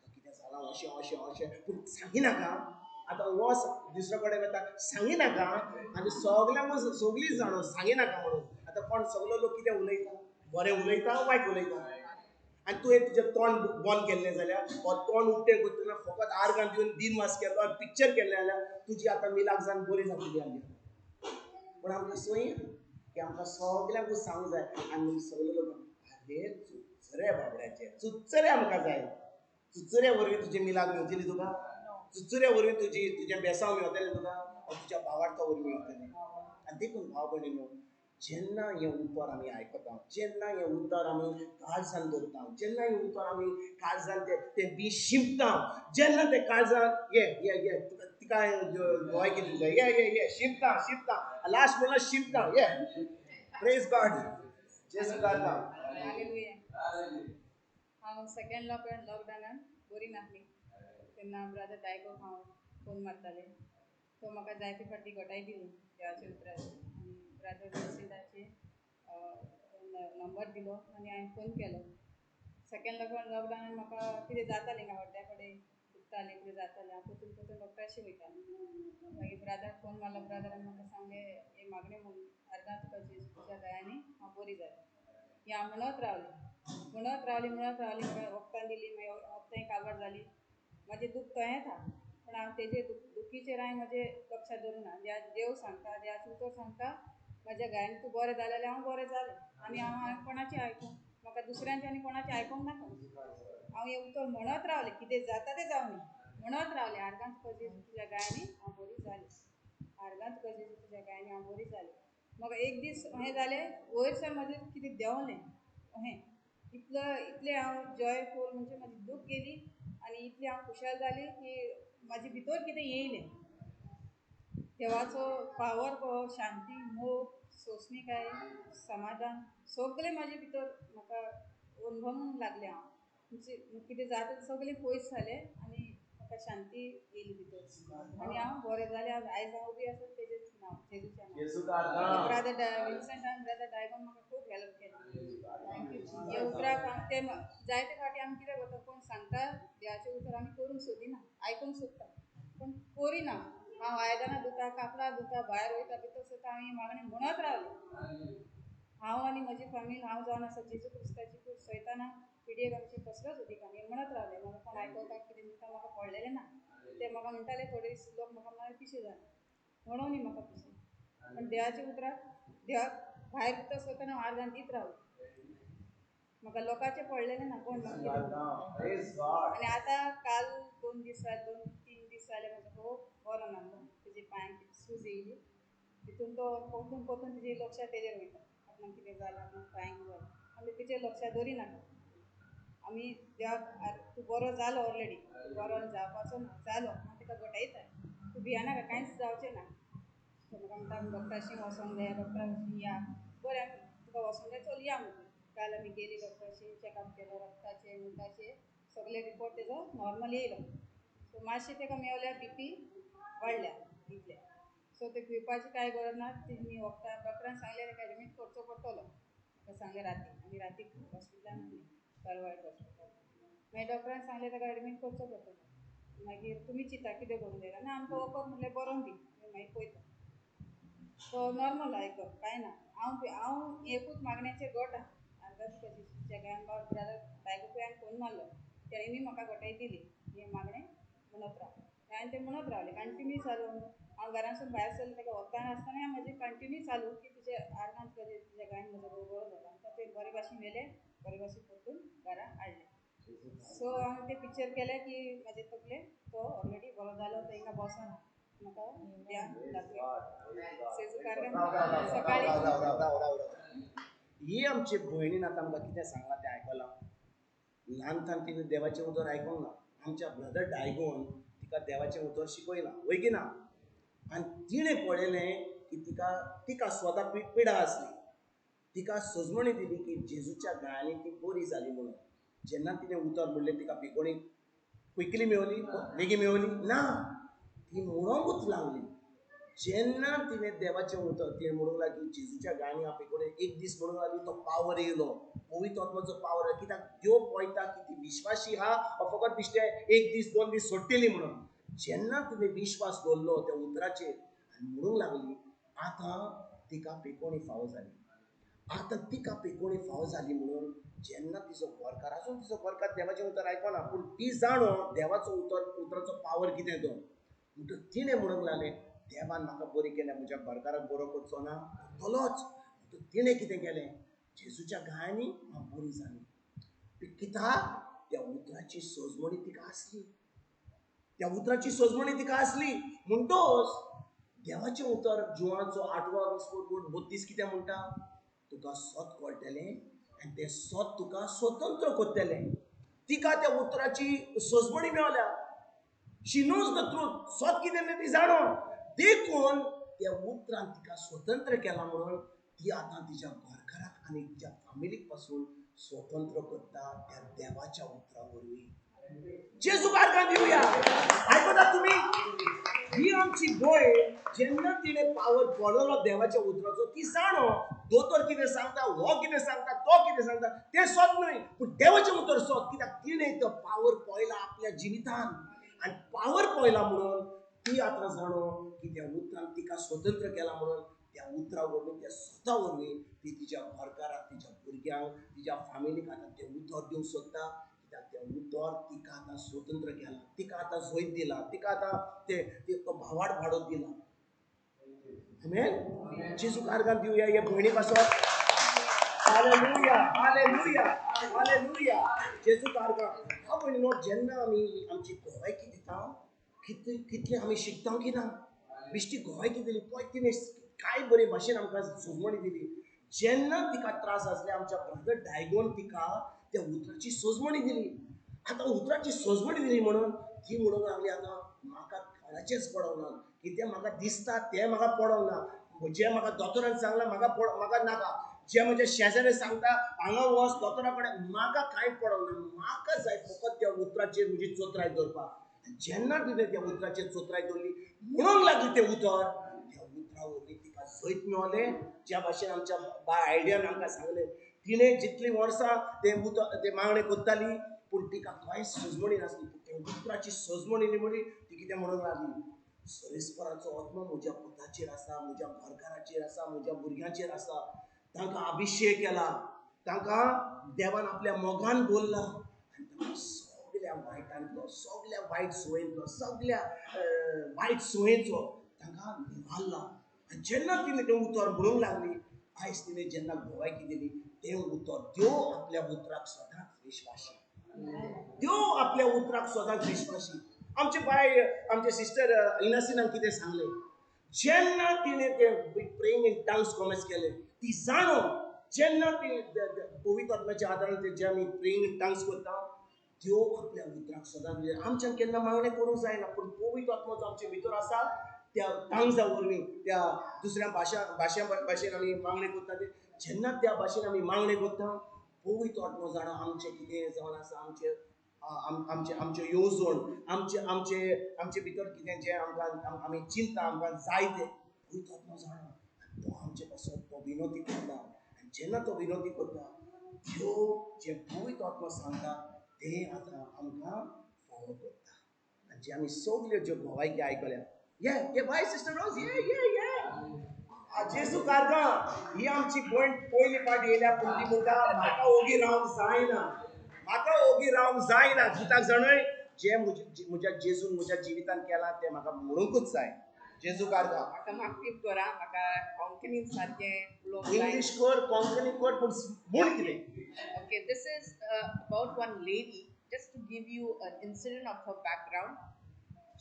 कितें जालां अशें पूण सांगिनाका. आतां हो दुसरे कडेन वता, सांगिनाका आनी सगळीं जाणो सांगिनाका म्हणून. आतां कोण सगळो लोक कितें उलयता, बरें उलयता वायट उलयता. आनी तुवें तुजें तोंड बंद केल्लें जाल्यार, तोंड उक्तें करतना फकत आर्गां दिवन दिनवास केलो आनी पिक्चर केल्लें जाल्यार तुजी आतां मिलाक जावन बरी जातली आली. पूण आमकां सोय की आमकां सगळ्यांकूच सांगूंक जाय. आनी सगळे लोक आरे चुच्चरे बाबड्याचे, चुच्चरे आमकां जाय, चुच्चरे वरवीं तुजी मिलाक मेळटली तुका. चुचुऱ्या वरवीं तुजें बेसांव मेळटलें तुका तुज्या भावार्था वरवीं मेळटलें. आनी देखून भाव भयणीनो, जेन्ना हें उतर आमी आयकता, जेन्ना हें उतर आमी काळजान धरता, जेन्ना हें उतर आमी काळजान तें बी शिंपता, जेन्ना तें काळजान ये तिका गोंय कितें जाय ये शिंपता लास्ट म्हणल्यार शिंपता प्रेज गॉड जेसू घालता. हांव सेकंड लॉकडावनान बरी नासली तेन्ना ब्रदर डायगो हांव फोन मारताले. तो म्हाका जायते फाटी घटाय दिली देवाचे उतरार आनी ब्रदर विन्सेंटाचे नंबर दिलो आनी हांवें फोन केलो. सेकंड लॉकडावनान म्हाका कितें जातालें हड्ड्या कडेन दुखतालें कितें जातालें हांव पोतून डॉक्टराशी वयतालें. मागीर ब्रदर फोन मारलो. ब्रदरान म्हाका सांगलें हे मागणें म्हणून अर्दां तुका जेजूच्या दयानी हांव बरी जालें. ही हांव म्हणत रावली म्हाका वखदां दिली. मागीर वखदांय काबार जाली. म्हाजें दूख तोहेंच आहा पूण हांव तेजे दुखीचेर हांवें म्हाजें लक्ष दवरूं ना. देव सांगता देवाचो उतर सांगता म्हाज्या गायन तूं बरें जालें जाल्यार हांव बरें जालें आनी हांव कोणाचें आयकूं म्हाका दुसऱ्यांचें आनी कोणाचें आयकूंक नाका. हांव हें उतर म्हणत रावलें कितें जाता तें जावं म्हणत रावलें. आर्गां तुका जेजू तुज्या गायांनी हांव बरी जालें. आर्गां तुका जेजू तुज्या गायांनी हांव बरी जालें. म्हाका एक दीस अशें जालें वयर सावन म्हाजें कितें देंवलें अशें इतलें हांव जॉयफूल म्हणजे म्हाजी दूख गेली आनी इतली हांव खुशाल जाली की म्हाजे भितर कितें येयलें देवाचो पावर कहो शांती मोग सोंसणीकाय समाधान सगळें म्हाजे भितर म्हाका अणभवूंक लागलें. हांव म्हणजे कितें जाता तें सगळें पयस जालें आनी म्हाका शांती येयली भितर आनी हांव बरें जालें. आयज हांव उबी आसा तेजेच नांव जेजूचें नांव. ब्रदर विन्सेंट आनी ब्रदर डायगोन म्हाका खूब हेल्प केली. थँक्यू. हे उतराक ते जायते फावटी आमी कितें करता कोण सांगता देवाचें उतर आमी करूंक सोदिना आयकूंक सोदता पूण करिना. हांव आयदनां धुता कापडां धुता भायर वयता भितर सरता हांव ही मागणी म्हणत रावलें. हांव आनी म्हजी फॅमिली हांव जावन आसा जेजू क्रिस्ताची खूब सैतानाक पिडयेक आमचे कसलोच अधिकार हें म्हणत रावलें. म्हाका कोण आयकपाक कितें म्हणटा म्हाका पडलेलें ना. ते म्हाका म्हणटाले थोडे लोक म्हाका म्हणल्यार पिशे जाले म्हणून म्हाका पिशे पण देवाच्या उतराक देवाक भायर भितर सरतना हांव आर्गां दीत रावलें. म्हाका लोकांचें पडलेलें ना कोण आनी आतां काल 2 दीस 2-3 दीस जाले म्हाजो खूब बरो नासलो. तेजे पांयांक सूज येयली तितून तो पोतून तेजें लक्ष तेजेर वयता. आपणाक कितें जालें आपणाक पांयांक जालें आमी तेजेर लक्ष दवरिनाका. आमी देवाक तूं बरो जालो ऑलरेडी बरो जावपाचो ना जालो हांव तेका घटयता तूं भियेनाका कांयच जावचें ना. म्हाका म्हणटा आमी डॉक्टराशी वचोंक जाय डॉक्टराशी या बरें आमी तुका वचोंक जाय चल या म्हणून. काल आमी गेली डॉक्टराशी चॅकअप केलो रक्ताचें मुताचें सगळे रिपोर्ट तेजो नॉर्मल येयलो. सो मातशें तेका मेवल्यार BP वाडल्या इतलें. सो ते भिवपाची कांय गरज ना. तेमी वखदां डॉक्टरान सांगलें तेका एडमीट करचो पडटलो. म्हाका सांगलें आमी राती हॉस्पिटलान आसली कारवार हॉस्पिटल. मागीर डॉक्टरान सांगलें तेका एडमीट करचो पडटलो. मागीर तुमी चिंता कितें करूं जाय ना आमकां वखद म्हणलें बरोवन दी मागीर पळयता. तो नॉर्मल आयकप कांय ना. हांव एकूच मागण्याचेर घट आहा. आर्गां तुका जेजूच्या गायन ब्रदर डायगोकूय हांवें फोन मारलो तेणेंय म्हाका घटाय दिली हें मागणें म्हणत राव. हांवें तें म्हणत रावलें कंटिन्यू चालू. हांव घरासून भायर सरलें तेका वखदां नासतना म्हाजें कंटिन्यू चालू की तुजे आर्गां तुका तुज्या गायन म्हजो बरो जालो आमकां तें बरे भाशेन व्हेलें बरे भाशेन परतून घरा हाडलें. सो हांवें तें पिक्चर केलें की म्हाजे तकलेन तो ऑलरेडी बरो जालो तो हिंगा बसना म्हाका ध्यान दाखय सेजू कारगां सकाळीं. ही आमची भयणीन आतां आमकां कितें सांगलां तें आयकलां. ल्हानपणांत तिणें देवाचें उतर आयकूंक ना. आमच्या ब्रदर डायगोन तिका देवाचें उतर शिकयना वैगिना आनी तिणें पळयलें की तिका स्वता पिडा आसली. तिका सजमणी दिली की जेजूच्या गायांनी ती बरी जाली म्हणून. जेन्ना तिणें उतर म्हणलें तिका पिकोणी क्विकली मेवली बेगी मेवली ना ती म्हणोंकूच लागली. जेन्ना तिणें देवाचें उतर तिणें म्हणूंक लागली जेजूच्या गायांनी हांव पिकोणी एक दीस म्हणूंक लागली तो पावर येयलो पवित्र आत्म्याचो पावर. कित्याक देव पळयता की ती विश्वासी आहा फकत दिसते 1 दीस 2 दीस सोडटली म्हणून. जेन्ना तिणें विश्वास दवरलो त्या उतराचेर आनी म्हणूंक लागली आतां तिका पिकोणी फावो जाली. आतां तिका पिकोणी फावो जाली म्हणून जेन्ना तिचो घरकार आसून तिचो घरकार देवाचें उतर आयकना पूण ती जाणो देवाचो उतराचो पावर कितें तो. म्हणटूच तिणें म्हणूंक लागलें देवान म्हाका बरी केल्या म्हज्या घरकाराक बरो करचो ना तोच. तिणें कितें केलें जेजूच्या गायांनी हांव बरी जाली. कित्याक त्या उतराची सजमणी तिका आसली. त्या उतराची सोजमणी तिका असली म्हणटोच देवाचें उतर जुवांचो 8:32 कितें म्हणटा तुका सोत कळटलें आनी तें सोत तुका स्वतंत्र करतलें. तिका त्या उतराची सोजमणी मेवल्या. शी नोज द ट्रूथ. सोत कितें तें ती जाणो देखून त्या उतरान तिका स्वतंत्र केला म्हणून ती आतां तिच्या घरकाराक आनी तिच्या फॅमिलीक पासून स्वतंत्र करता त्या देवाच्या उतरा वरवीं. जेजू कारकान दिवया. आयकता तुमी? ही आमची भयण जेन्ना तिणें पावर पडलो देवाच्या उतराचो ती जाणो दोतोर कितें सांगता, हो कितें सांगता, तो कितें सांगता तें सोद न्हय पूण देवाचें उतर सोद. कित्याक तिणें तो पावर पळयला आपल्या जिवितान आनी पावर पळयला म्हणून ती आतां जाणो की त्या उतरान तिका स्वतंत्र केला म्हणून त्या उतरा वरवीं त्या सोदा वरवीं ती तिच्या घरकाराक तिच्या भुरग्यांक तिच्या फॅमिलीक आतां तें उतर दिवंक सोदता. कित्याक तें उतर तिका आतां स्वतंत्र केला, तिका आतां जैत दिला, तिका आतां तो भावाड वाडोवप दिला. आमेन. जेजू कारकान दिवया हे भयणी पासून. हालेलुया हालेलुया हालेलुया. जेजू कारकान. हा भयणीनो जेन्ना आमी आमची गोवायकी दिता कितले आमी शिकता की ना बिश्टी गोवायकी दिली पळय तिणें काय बरे भाशेन आमकां सोजमणी दिली. जेन्ना तिका त्रास आसले आमच्या ब्रदर डायगोन तिका त्या उतराची सोजमणी दिली. आतां उतराची सोजमणी दिली म्हणून ती म्हणूंक लागली आतां म्हाका कोणाचेंच पडोंक ना. कितें म्हाका दिसता तें म्हाका पडोंक ना. जें म्हाका दोतोरान सांगलां म्हाका नाका. जे म्हज्या शेजाऱ्यान सांगता हांगा वच दोतोरा कडेन म्हाका कांय पडोंक ना. म्हाका जाय फकत त्या उतराचेर म्हजी चोत्राय दवरपाक. जेन्ना तिणें त्या उतराचेर चोत्राय दवरली म्हणूंक लागली तें उतर त्या उतरा वरवीं तिका जैत मेवलें. ज्या भाशेन आमच्या बाय आयडियान आमकां सांगलें तिणें जितलीं वर्सां तें मागणें कोत्ताली पूण तिका कांयच सोजमणी नासली. त्या उतराची सोजमणी म्हणली ती कितें म्हणूंक लागली सरेस्पराचो आत्मो म्हज्या पुताचेर आसा, म्हज्या घरकाराचेर आसा, म्हज्या भुरग्यांचेर आसा. तांकां अभिशेक केला, तांकां देवान आपल्या मोगान बोल्ला आनी तांकां सगळ्या वायटांतलो सगळ्या वायट सुवातेंतलो सगळ्या वायट सुवातेचो तांकां निवारला. आनी जेन्ना तिणें तें उतर म्हणूंक लागली आयज तिणें जेन्ना गोवायकी दिली तें उतर देव आपल्या उतराक सदांच विश्वासी. देव आपल्या उतराक सदांच विश्वासी. आमचे बाय आमचे सिस्टर इनासिनान कितें सांगलें जेन्ना तिणें तें प्रेइंग इन टंग्स कॉमेंट्स केलें ती जाणो जेन्ना ती पवित्र आत्म्याच्या आदारान जे आमी प्रेइंग इन टंग्स करता देव आपल्या उतराक सदांच आमच्यान केन्ना मागणें करूंक जायना पूण पवित्र आत्मो जो आमचे भितर आसा त्या टंग्सा वरवीं त्या दुसऱ्या भाशेन आमी मागणें करता ते जेन्ना त्या भाशेन आमी मागणें करता पवित्र आत्मो जाणा आमचें कितें जावन आसा आमचे येवजण आमचे भितर कितें जें आमकां आमी चिंतता आमकां जाय तें पवित्र आत्मो जाणा. तो आमचे पासून तो विनोदी करता आनी जेन्ना तो विनोदी करता देव जें पवित्र आत्मो सांगता तें आतां आमकां फॉलो करता. आनी जे आमी सगल्यो ज्यो भोवायकी आयकल्या ये बाय सिस्टर रोज ये जेजू कारकां ही आमची भयण पयली फावट येयल्या पूण ती म्हणटा म्हाका ओगी रावंक जायना, म्हाका ओगी रावंक जायना. कित्याक जाणय जें म्हज्या जेजून म्हज्या जिवितान केलां तें म्हाका म्हणूंकूच जाय. जेजू कारकां. म्हाका मागपी करा म्हाका कोंकणीन सारकें उलोवंक जाय. इंग्लीश कर कोंकणी कर पूण म्हूण कितें. Okay, this is about one lady. Just to give you an incident of her background.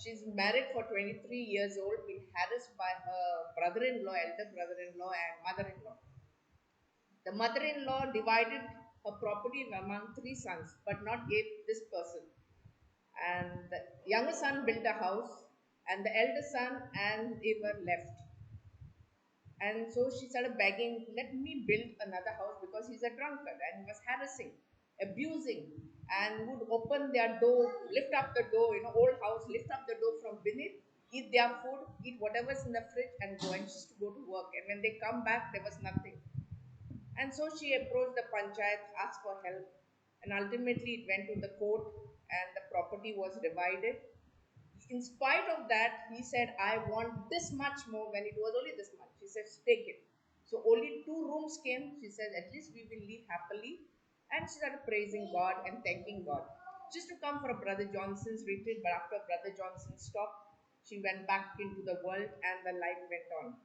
She's married for 23 years old, been harassed by her brother-in-law, elder brother-in-law and mother-in-law. The mother-in-law divided her property among 3 sons, but not gave this person. And the younger son built a house, and the elder son and they were left. And so she started begging, let me build another house because he's a drunkard and was harassing, abusing, and would open their door, lift up the door, old house, lift up the door from beneath, eat their food, eat whatever's in the fridge and go and just to go to work. And when they come back, there was nothing. And so she approached the panchayat, asked for help, and ultimately it went to the court and the property was divided. In spite of that, he said, I want this much more when it was only this much. She said, take it. So only 2 rooms came. She said, at least we will live happily. And she started praising God and thanking God. She used to come for a Brother Johnson's retreat, but after Brother Johnson stopped, she went back into the world and the life went on.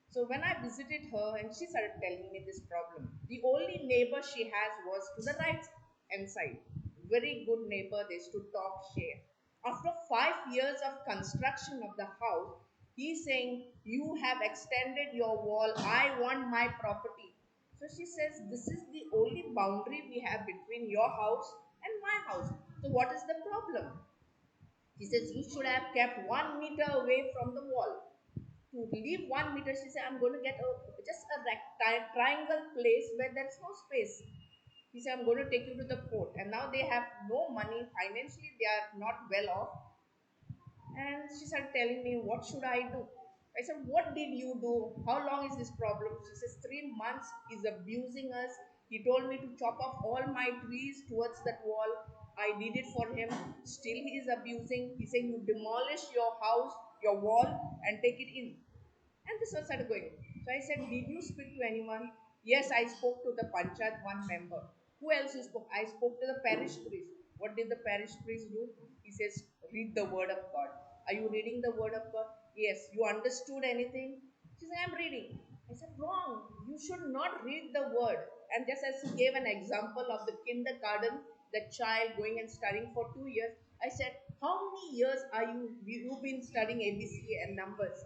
So when I visited her and she started telling me this problem, the only neighbor she has was to the right hand side. Very good neighbor, they used to talk, share. After 5 years of construction of the house, he's saying, you have extended your wall, I want my property. So she says, this is the only boundary we have between your house and my house. So what is the problem? He says, you should have kept 1 meter away from the wall. To leave 1 meter, she said, I'm going to get just a triangle place where there's no space. He said, I'm going to take you to the court. And now they have no money. Financially, they are not well off. And she started telling me, what should I do? I said, what did you do? How long is this problem? She says, 3 months. He's abusing us. He told me to chop off all my trees towards that wall. I did it for him. Still he is abusing. He said, you demolish your house, your wall, and take it in. And this was started going. So I said, did you speak to anyone? Yes, I spoke to the Panchayat, one member. Who else you spoke? I spoke to the parish priest. What did the parish priest do? He says, read the word of God. Are you reading the word of God? Yes. You understood anything? She said, I'm reading. I said, wrong. You should not read the word. And just as he gave an example of the kindergarten, the child going and studying for 2 years, I said, how many years are you've been studying ABC and numbers?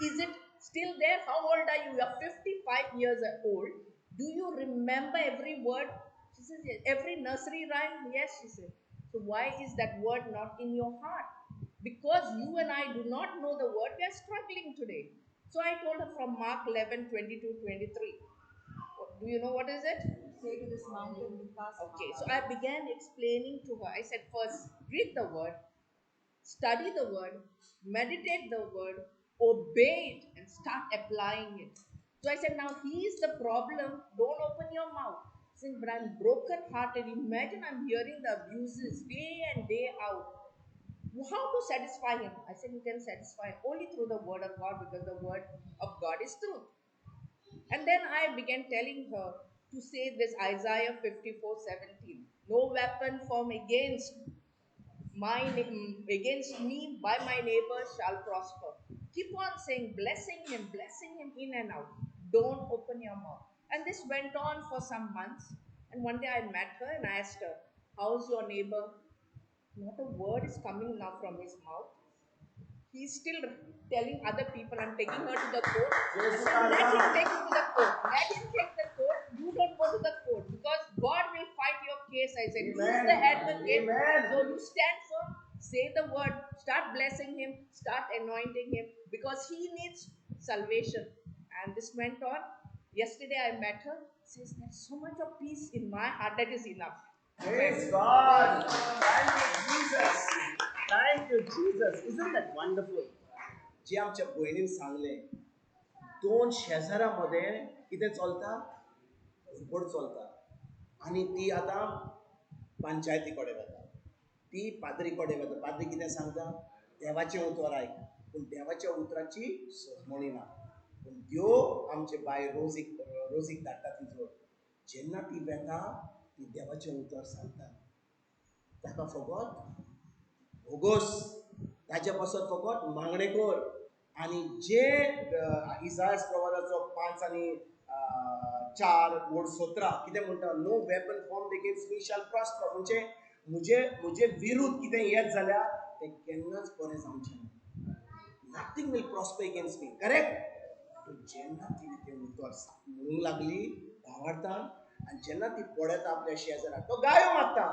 Is it still there? How old are you? You are 55 years old. Do you remember every word? She says, yes. Every nursery rhyme? Yes, she said. So why is that word not in your heart? Because you and I do not know the word, we are struggling today. So I told her from Mark 11, 22, 23. Do you know what is it? Say to this mountain, be cast. Okay, so I began explaining to her. I said, first, read the word, study the word, meditate the word, obey it, and start applying it. So I said, now here's the problem. Don't open your mouth. Saying, but I'm broken hearted. Imagine I'm hearing the abuses day and day out. How to satisfy him? I said, you can satisfy only through the word of God, because the word of God is truth. And then I began telling her to say this Isaiah 54:17. No weapon formed against me by my neighbor shall prosper. Keep on saying, blessing him in and out. Don't open your mouth. And this went on for some months. And one day I met her and I asked her, how's your neighbor? Not a word is coming now from his mouth. He's still telling other people, I'm taking her to the court. I said, let him take you to the court. Let him take the court. You don't go to the court, because God will fight your case. I said, he's the advocate. So you stand firm, say the word, start blessing him, start anointing him, because he needs salvation. And this went on. Yesterday I met her. Says, there's so much of peace in my heart, that is enough. Praise God. Thank you, Jesus. Thank you, Jesus. Isn't that wonderful? जे आमच्या भयणीन सांगलें, 2 शेजारांमध्ये कितें चलता? गडबड चलता. आनी ती आतां पंचायती कडेन वता. ती पाद्री कडेन वता. पाद्री कितें सांगता? देवाचें उतर आयक. पूण देवाच्या उतराची सोजमणी ना. पूण देव आमचे बाय रोजीक धाडटा तिजोर. जेन्ना ती वेता, ती देवाचें उतर सांगता. ताका फकत भोगोस, ताचे पासून फकत मागणें कर. आनी जे इसायास प्रवादाचो 5 आनी 4 वड 17 कितें म्हणटा? नो वेपन फॉर्म्ड अगेन्स्ट मी शॅल प्रॉस्पर. म्हणजे म्हजे विरुद्ध कितें येत जाल्यार तें केन्नाच बरें जावचें ना. Nothing will prosper against me. Correct? जेन्ना ती तें उतर म्हणूंक लागली भावार्थान, आनी जेन्ना ती पळयता आपल्या शेजाराक, तो गायो मारता,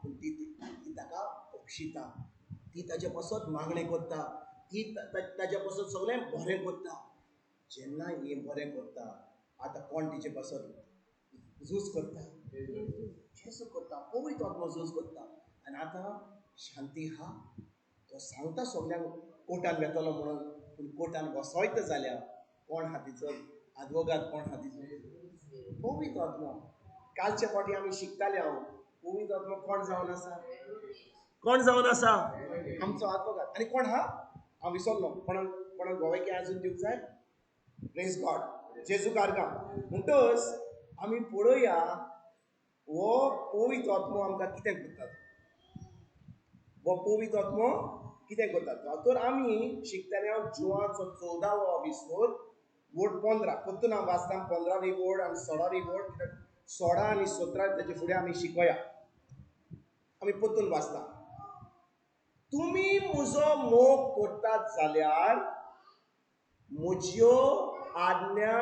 पूण ती ताका बक्षिता. ती ताचे पासून मागणें करता. ती ताचे पासून सगळें बरें करता. जेन्ना हें बरें करता, आतां कोण तिचे पासून झूज करता? जेजू करता. पवित्र आत्मा झूज करता. आनी आतां शांती हा. तो सांगता सगळ्यांक कोर्टान वेतलो म्हणून. पूण कोर्टान वसोयता जाल्यार कोण हा तिचो आदवोगाद? कोण हा तिचो? पवित्र आत्मा. कालच्या फावटी आमी शिकताले हांव, पवित्र आत्मा कोण जावन आसा? कोण जावन आसा? आमचो आदवोगाद. आनी कोण हा? हांव विसरलो. कोणाक गोवेकी आजून दिवंक जाय? Praise God. जेजू कारगा. म्हणटच आमी पळोवया हो पवित्र आत्मो आमकां कितें करता. हो पवित्र आत्मो कितें करता? हातूंत आमी शिकताले हांव जुवाचो 14वो विसवोर वोड 15. परतून हांव वाचता 15वी वोड आनी 16वी वोड. 16 आनी 17 ताचे फुडें आमी शिकोया. आमी परतून वाचता. तुम्ही म्हजो मोग करतात जाल्यार म्हज्यो आज्ञा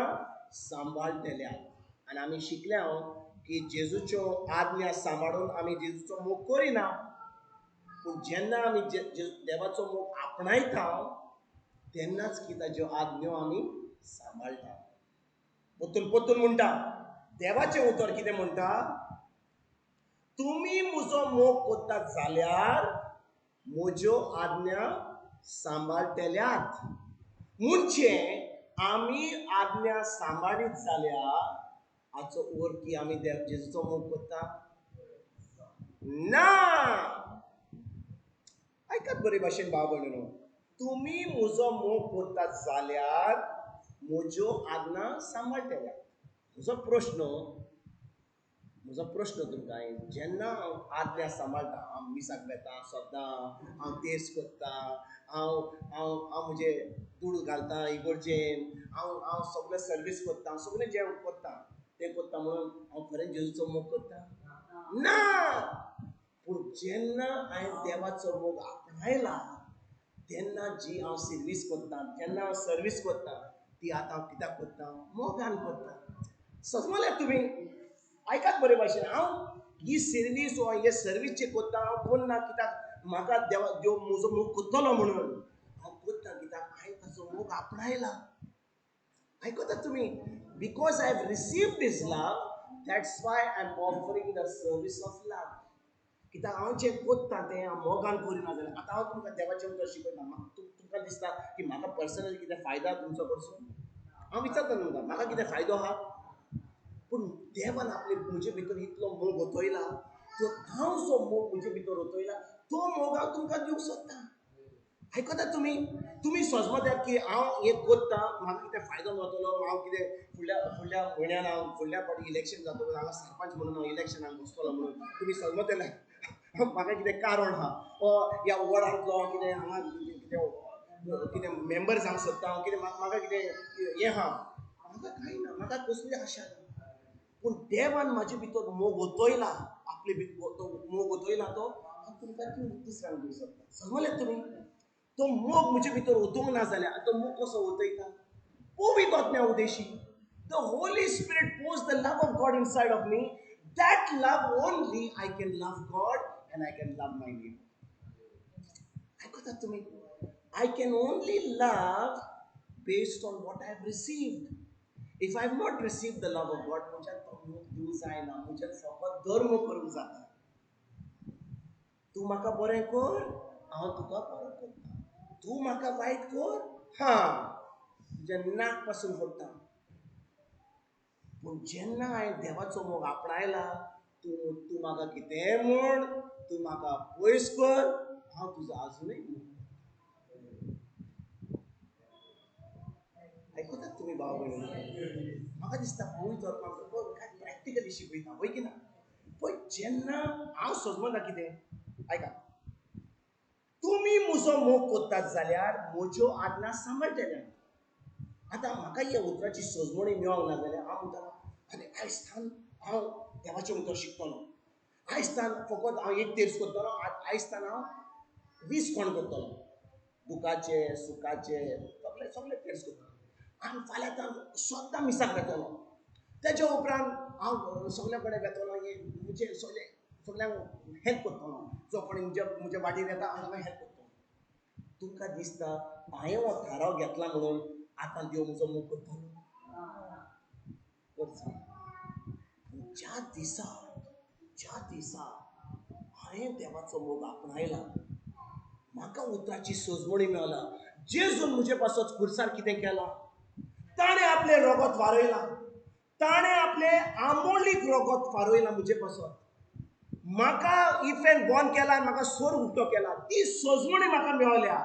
सांबाळटल्यात. आनी आमी शिकल्या की जेजूच्यो आज्ञा सांबाळून आमी जेजूचो मोग करिना. पूण जेन्ना आमी देवाचो मोग आपणायता तेन्नाच की ताच्यो आज्ञो आमी सांबाळटा. परतून म्हणटा, देवाचें उतर कितें म्हणटा? तुमी म्हजो मोग करतात जाल्यार म्हज्यो आज्ञा सांबाळटल्यात. म्हणजे आमी आज्ञा सांबाळीत जाल्यार हाचो अर्थ की आमी जेजूचो मोग करता? ना. आयकात बरे भाशेन भाव भयणीनो, तुमी म्हजो मोग करतात जाल्यार म्हज्यो आज्ञा सांबाळटल्यात. म्हजो प्रश्न तुमकां, जेन्ना हांव आज्ञा सांबाळटा, हांव मिसाक बेता सद्दां, हांव तेर्स कोत्ता, हांव म्हजे दूड घालता इगोर्जेन, हांव सगळें सर्वीस कोत्ता, हांव सगळें जें कोत्ता तें कोत्ता म्हणून हांव खरें जेजूचो मोग करता? ना. पूण जेन्ना हांवें देवाचो मोग आपणायला तेन्ना जी हांव सर्वीस कोत्ता, जेन्ना हांव सर्वीस कोत्ता ती आतां हांव कित्याक कोत्ता? मोगान कोत्ता. समजलें तुमी? आयकात बरे भाशेन, हांव ही सर्वीस वा हे सर्वीस कोत्ता हांव कोन्ना कित्याक म्हाका देव म्हजो मोग कोत्तलो म्हणून. हांव कोत्ता कित्याक हांवें ताचो मोग आपणायला. आयकतात तुमी? Because I have received his love, that's why I am offering the service of love. कित्याक हांव जें कोत्ता तें हांव मोगान करिना जाल्यार आतां हांव तुमकां देवाचें उतर शिकयता. तुमकां दिसता की म्हाका पर्सनली कितें फायदा तुमचो कडसून? हांव विचारता तुमकां, म्हाका कितें फायदो आहा? पूण देवान म्हजे भितर इतलो मोग ओतयला, तो हांव जो मोग म्हजे भितर ओतयला तो मोग हांव तुमकां दिवंक सोदता. आयकतात तुमी? तुमी समजतात की हांव हें कोत्ता, म्हाका कितें फायदो मेळटलो, हांव कितें फुडल्या म्हयन्यान हांव फुडल्या फावटी इलेक्शन जातकच हांगा सरपंच म्हणून हांव इलेक्शनाक बसतलो म्हणून. तुमी समजतले म्हाका कितें कारण आहा, ह्या वॉर्डांतलो कितें हांगा कितें मेंबर जावंक सोदता, हांव कितें म्हाका कितें हें आहा? म्हाका कांय ना, म्हाका कसली आशा ना. पूण देवान म्हाजे भितर मोग ओतयला, आपले मोग ओतयला तो हांव तुमकां दुसऱ्यांक दिवंक सोदता. समजलें तुमी? तो मोग म्हजे भितर ओतूंक ना जाल्यार तो मोग कसो ओतयता? पवित्र आत्म्या Udeshi. The Holy Spirit pours the love of God inside of me. That love only I can love God and I can love my neighbor. आयकतात तुमी? I can only love based on what I have received. If I have not received the love of God, म्हज्यान तो मोग दिवं जायना, म्हज्यान फकत धर्म करूंक जाता. तूं म्हाका बरें कर, हांव तुका बरें करता. तूं म्हाका वायट कर, तुज्या नाक पासून फोडटा. पूण जेन्ना हांवें देवाचो मोग आपणायला, तूं म्हाका कितेंय म्हण, तूं म्हाका पयस कर, हांव तुजो आजुनूय मोग. आयकतात तुमी भाव भयणी? म्हाका दिसता पवित्र आत्मा आमकां प्रॅक्टिकली शिकयता, वय की ना? पळय, जेन्ना हांव समजता कितें, आयका, तुमी म्हजो मोग कोत्तात जाल्यार म्हज्यो आज्ञा सांबाळटल्यात. आतां म्हाका ह्या उतराची सजमणी मेळोंक ना जाल्यार हांव म्हणटालो आनी आयजतान हांव देवाचें उतर शिकतलो. आयजतान फकत हांव एक तेर्स करतलो, आयजतान हांव 20 कोण करतलो. दुखाचे, सुखाचे, सगळे तेर्स करतलो. आनी फाल्यांतान सद्दां मिसाक वेतलो. तेज्या उपरांत हांव सगल्या कडेन वेतलो, म्हणजे सगल्यांक हेल्प करतलो. जो कोणी म्हज्या वाटेर येता हांव ताका हेल्प करतलो. तुमकां दिसता हांवें हो थाराव घेतला म्हणून आतां देव म्हजो मोग करतलो? ज्या दिसा हांवें देवाचो मोग आपणायला, म्हाका उतराची सजमणी मेळला. जेजून म्हजे पासत खुर्सार कितें केलां? ताणें आपलें रगत वारयलां. ताणें आपलें आमोलीक रगत वारयलां म्हजे पासत. म्हाका इफेन बॉर्न केला, म्हाका स्वर्ग उक्तो केला. ती सजमणी म्हाका मेळल्या.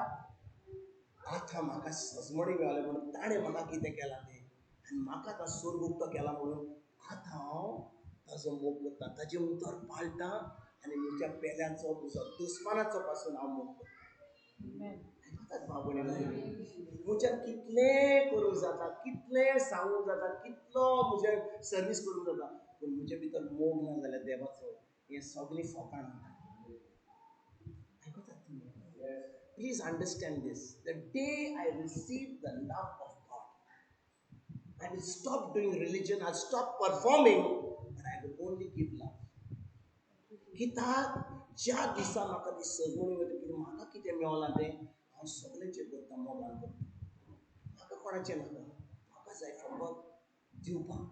आतां म्हाका सजमणी मेळल्या म्हणून ताणें म्हाका कितें केलां तें, आनी म्हाका तो स्वर्ग उक्तो केला म्हणून आतां हांव ताजो मोग करता, ताजें उतर पाळटा आनी म्हज्या पेल्याचो, म्हजो दुस्मानाचो पासून हांव मोग करता. आयकतात भाव भयणीनो? म्हज्यान कितलें करूंक जाता, कितलें सांगूंक जाता, कितलो म्हजें सर्वीस करूंक जाता, पूण म्हजे भितर मोग ना जाल्यार देवाचो हें सगळें फकाण. आयकतात तुमी? Please understand this. The day I received the love of God, I will stop doing religion, I'll stop performing, and I will only give love. कित्याक ज्या दिसा म्हाका ती सजमणी वयता कितें म्हाका कितें मेवलां तें हांव सगळेंचें करता मोगान करता. म्हाका कोणाचें नाका. म्हाका जाय फकत दिवपाक.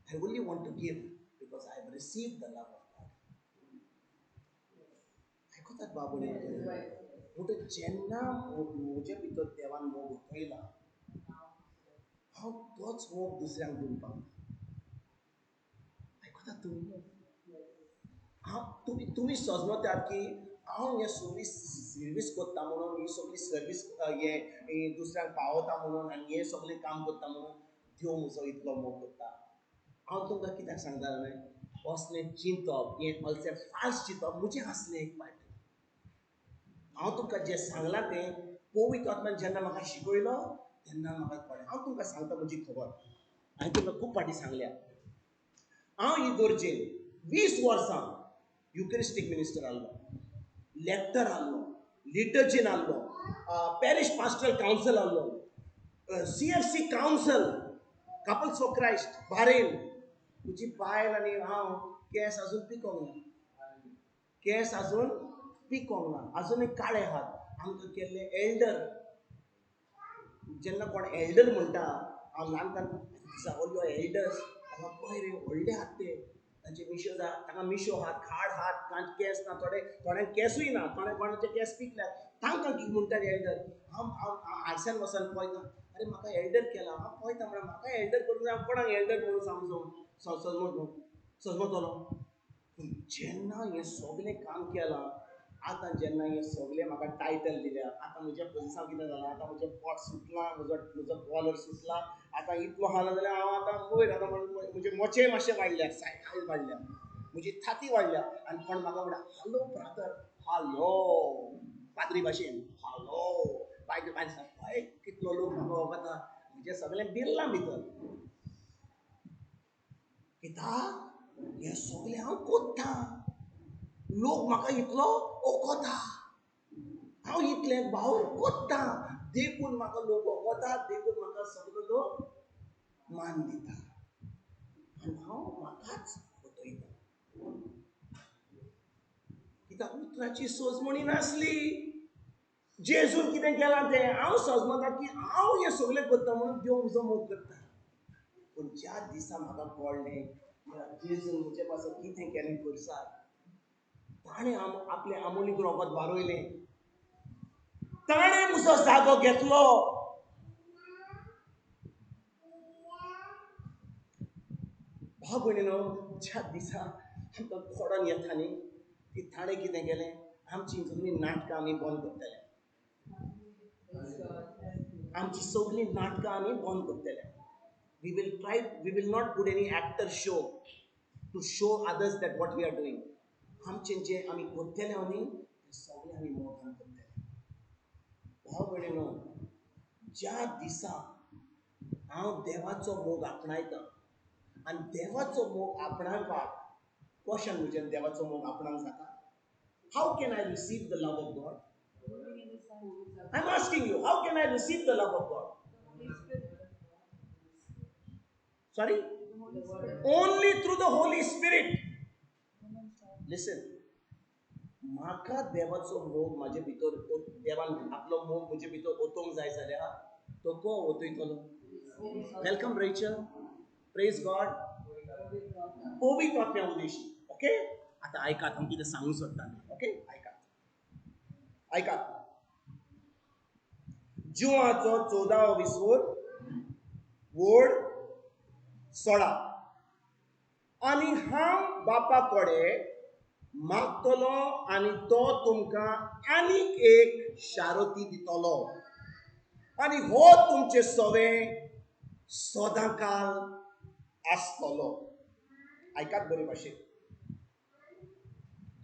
I only want to give because I have received the love of God. आयकतात बाबूने म्हणटकीर जेन्ना म्हजे भितर देवान मोग उखयला हांव तोच मोग दुसऱ्यांक दिवपाक. आयकतात तुमी? तुम्ही सजमतात की हांव हे सगळी सर्वीस करता म्हणून ही सगळी सर्वीस हे दुसऱ्यांक पावता म्हणून आनी हे सगळें काम करता म्हणून देव म्हजो इतलो मोग करता. हांव तुमकां कित्याक सांगता जाणां असलें चिंतप हें असलें फाल्स चिंतप म्हजें आसलें एक पार्ट. हांव तुमकां जें सांगलां तें पवित्र आत्मान जेन्ना म्हाका शिकयलो तेन्ना म्हाका कळ्ळें. हांव तुमकां सांगता म्हजी खबर. हांवें तुमकां खूब फाटीं सांगल्या. हांव इगोर्जेन 20 वर्सां युकरिस्टीक मिनिस्टर आहलो, लेक्टर आहलो, लिटर्जीन आहलो, पॅरिश पास्टरल कावन्सिल आहलो, CFC council, couples for Christ Warren. तुजी बायल आनी हांव केस आजून पिकोंक ना. केस आजून पिकोंक ना. आजुनूय काळे आहात. आमकां केल्ले एल्डर. जेन्ना कोण एल्डर म्हणटा हांव ल्हानपणांत एल्डर्स तांकां पळय रे व्हडले आहात ते. तांचे मिशो तांकां मिशो आहात, खाड आहात, तांचे केस ना, थोड्यांक केसूय ना, कोणाचे केस पिकल्यात. तांकां कितें म्हणटा एल्डर. हांव आरशान वचून पळयता अरे म्हाका एल्डर केला. हांव पळयता म्हळ्यार म्हाका एल्डर करूंक जाय. कोणाक एल्डर म्हणून सजमतलो. पूण जेन्ना हें सगळें काम केलां आतां जेन्ना हें सगळें म्हाका टायटल दिल्या आतां म्हज्या पोजिसांव कितें जालां आतां म्हजें पोट सुटलां, म्हजो कॉलर सुटला. आतां इतलो जाला जाल्यार हांव आतां वयर आतां म्हजे मोचे मातशे वाडल्या, सायज वाडल्या, म्हजी थाती वाडल्या. आनी कोण म्हाका म्हणटा हालो ब्रादर, हालो पाद्री भाशेन, हालो बायक पळय कितलो लोक म्हाका वळखता. म्हजें सगळें बिरलां भितर. कित्याक हें सगळें हांव कोत्तां. लोक म्हाका इतलो ओकोता. हांव इतलें भाव कोत्तां. देखून म्हाका लोक ओकोता, देखून म्हाका सगळो लोक मान दिता. आनी हांव म्हाकाच फटयता. कित्याक उतराची सजमणी नासली. जेजून कितें केलां तें हांव सजमतां की हांव हें सगळें करता म्हणून देव म्हजो मोग करता. पूण ज्या दिसा म्हाका कळ्ळें जेजून म्हजे पासून कितें केलें करसार ताणें आपलें आमोलीक रोगत वारोयलें. ताणें म्हजो जागो घेतलो. भाव भयणीनो ज्या दिसा आमकां खोडोन येता न्ही ती ताणें कितें केलें आमचीं सगळीं नाटकां आमी बंद करतले. आमची सगळीं नाटकां आमी बंद करतले. We will not put any actor show to show others that what we are doing. आमचें जें आमी करतले न्ही तें सगळें आमी मोगान करतले. भाव भयणीनो ज्या दिसा हांव देवाचो मोग आपणायता आनी देवाचो मोग आपणावपाक क्वेश्चन म्हजें देवाचो मोग आपणावंक जाता. How can I receive the love of God? I am asking you, how can I receive the love of God? Sorry? Only through the Holy Spirit. Listen. म्हाका देवाचो मोग म्हाजे भितर देवान आपलो मोग म्हजे भितर ओतोंक जाय जाल्यार तो को ओतयतलो? Welcome Rachel. Praise God. पवित्र आत्म्या उदेशी. ओके? आतां आयकात हांव कितें सांगूंक सोदता. ओके? आयकात. जुवाचो 14 विसवोर वोड 16. आनी हांव बापा कडेन मागतलो आनी तो तुमकां आनीक एक शारोती दितलो. आनी हो तुमचे सवें सोदांकाल आस्तलो. आयकात बरे भाशेन.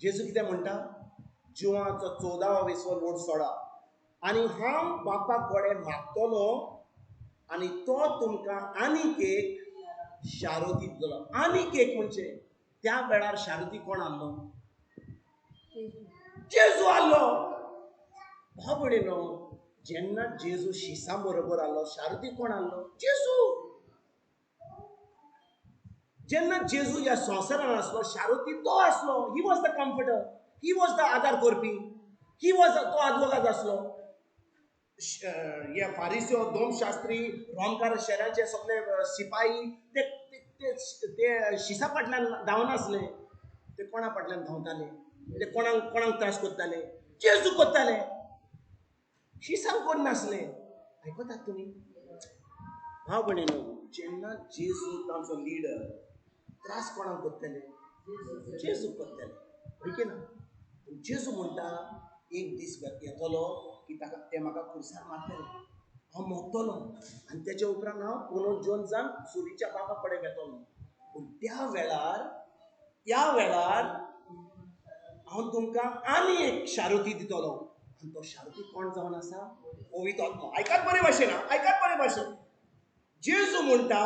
जेजू कितें म्हणटा? जुवाचो 14 विसवोर वोड 16. आनी हांव बापा कडेन मागतलो आनी तो तुमकां आनीक एक शारोती दितलो. आनीक एक म्हणजे त्या वेळार शारोती कोण आहलो? जेजू आहलो. भाव भयणीनो, जेन्ना जेजू शिसां बरोबर आलो, शारुती कोण आलो? जेजू. जेन्ना जेजू ह्या संवसारान आसलो, शारुती तो आसलो. He was the comforter, he was the आदार करपी, ही वॉज तो आदवोगाद आसलो. हे फारिस्यो, धोमशास्त्री, रोमकार शहराचे सगळे सिपाई ते शिसा फाटल्यान धांवनासले. ते कोणा फाटल्यान धांवताले? ते कोणाक त्रास करताले? जेजू करताले. शिसांक कोण नासले. आयकतात तुमी? भाव भयणीनो, जेन्ना जेजू तांचो लिडर, त्रास कोणाक करतले? जेजू करतले. ओके ना? जेजू म्हणटा एक दीस येतलो की ते म्हाका खुर्सार मारतले, हांव मोगतलो आनी तेच्या उपरांत हांव पुनर्जोन जावन सुरीच्या बापा कडेन वेतलो. पूण त्या वेळार हांव तुमकां आनी एक शारुती दितलो. आनी तो शारुती कोण जावन आसा? पवित्र आत्मो. आयकात बरे भाशेन, आयकात बरे भाशेन. जेजू म्हणटा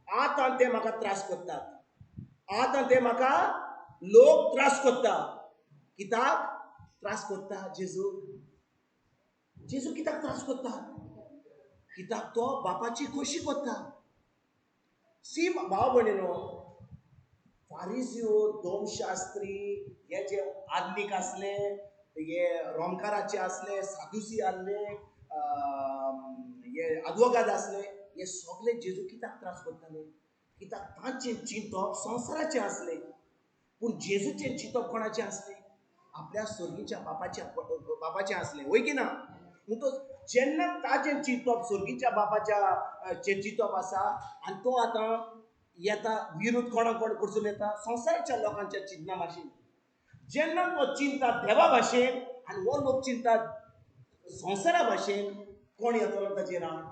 आतां ते म्हाका त्रास करतात, आतां ते म्हाका लोक त्रास करता. कित्याक त्रास करता जेजू? जेजू कित्याक त्रास करता? कित्याक तो बापाची खोशी करता. सी भाव भयणीनो, फारिजियो, धोमशास्त्री, हे जे आदनीक आसले, हे रोमकाराचे आसले, सादुसी आसले, हे आदवोगाद आसले, हे सगळे जेजू कित्याक त्रास करताले? कित्याक तांचें चिंतप संवसाराचें आसलें. पूण जेजूचें चिंतप कोणाचें आसलें? आपल्या स्वर्गीच्या बापाचें आसलें. वय की ना? म्हणटच जेन्ना ताचें चिंतप स्वर्गीच्या बापाचें चिंतप आसा आनी तो आतां येता विरोध कोणाक करचून येता? संवसाराच्या लोकांच्या चिंतना भाशेन. जेन्ना तो चिंता देवा भाशेन आनी हो लोक चिंतात संवसारा भाशेन, कोण येतलो ताचेर आड?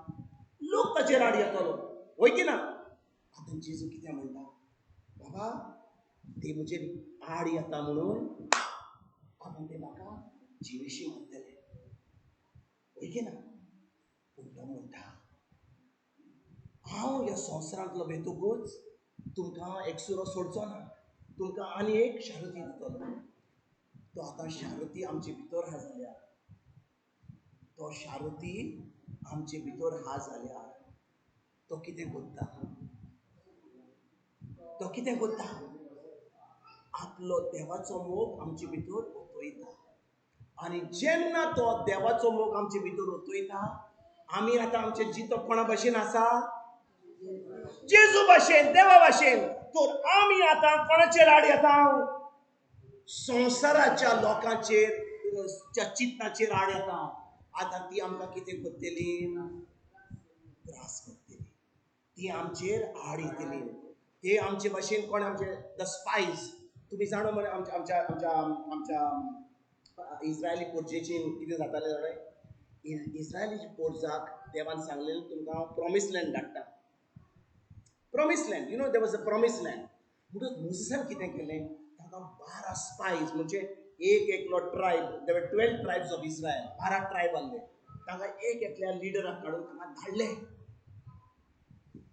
लोक ताचेर आड येतलो. वय की ना? आतां जेजू कितें म्हणटा? बाबा, ते म्हजेर आड येता म्हणून आतां ते म्हाका जिवेशी म्हणटले. वय की ना? पूण तो म्हणटा हांव ह्या संवसारांतलो वेतोकूच तुमकां एकसुरो सोडचो ना, तुमकां आनी एक शारुती दितलो. तो आतां शारुती आमचे भितर हा जाल्यार, तो शारुती आमचे भितर हा जाल्यार तो कितें करता? तो कितें करता? आपलो देवाचो मोग आमचे भितर ओतयता. आनी जेन्ना तो देवाचो मोग आमचे भितर ओतयता, आमी आतां आमचें जितप कोणा भाशेन आसा? जेजू भाशेन, देवा भाशेन. तर आमी आतां कोणाचेर आड येता? संवसाराच्या लोकांचेर चिंतनाचेर आड येता. आतां ती आमकां कितें करतली? त्रास करतली. ती आमचेर आड येतली. ते आमचे भाशेन कोण? आमचे द स्पायज. तुम्ही जाणो मरे आमच्या आमच्या आमच्या इस्रायली पोरजेची कितें जातालें जाणां? इस्रायली पोरजाक देवान सांगलेलें तुमकां हांव प्रॉमीस लँड धाडटा. Promise land, you know there was a promise land. म्हणटच मोसेसान कितें केलें? ताका 12 स्पायज, म्हणजे एक एकलो ट्रायब, देर वर 12 ट्रायब्स ऑफ इस्रायल, 12 ट्रायब आसले. ताका एक एकल्या लिडराक काडून ताका धाडले.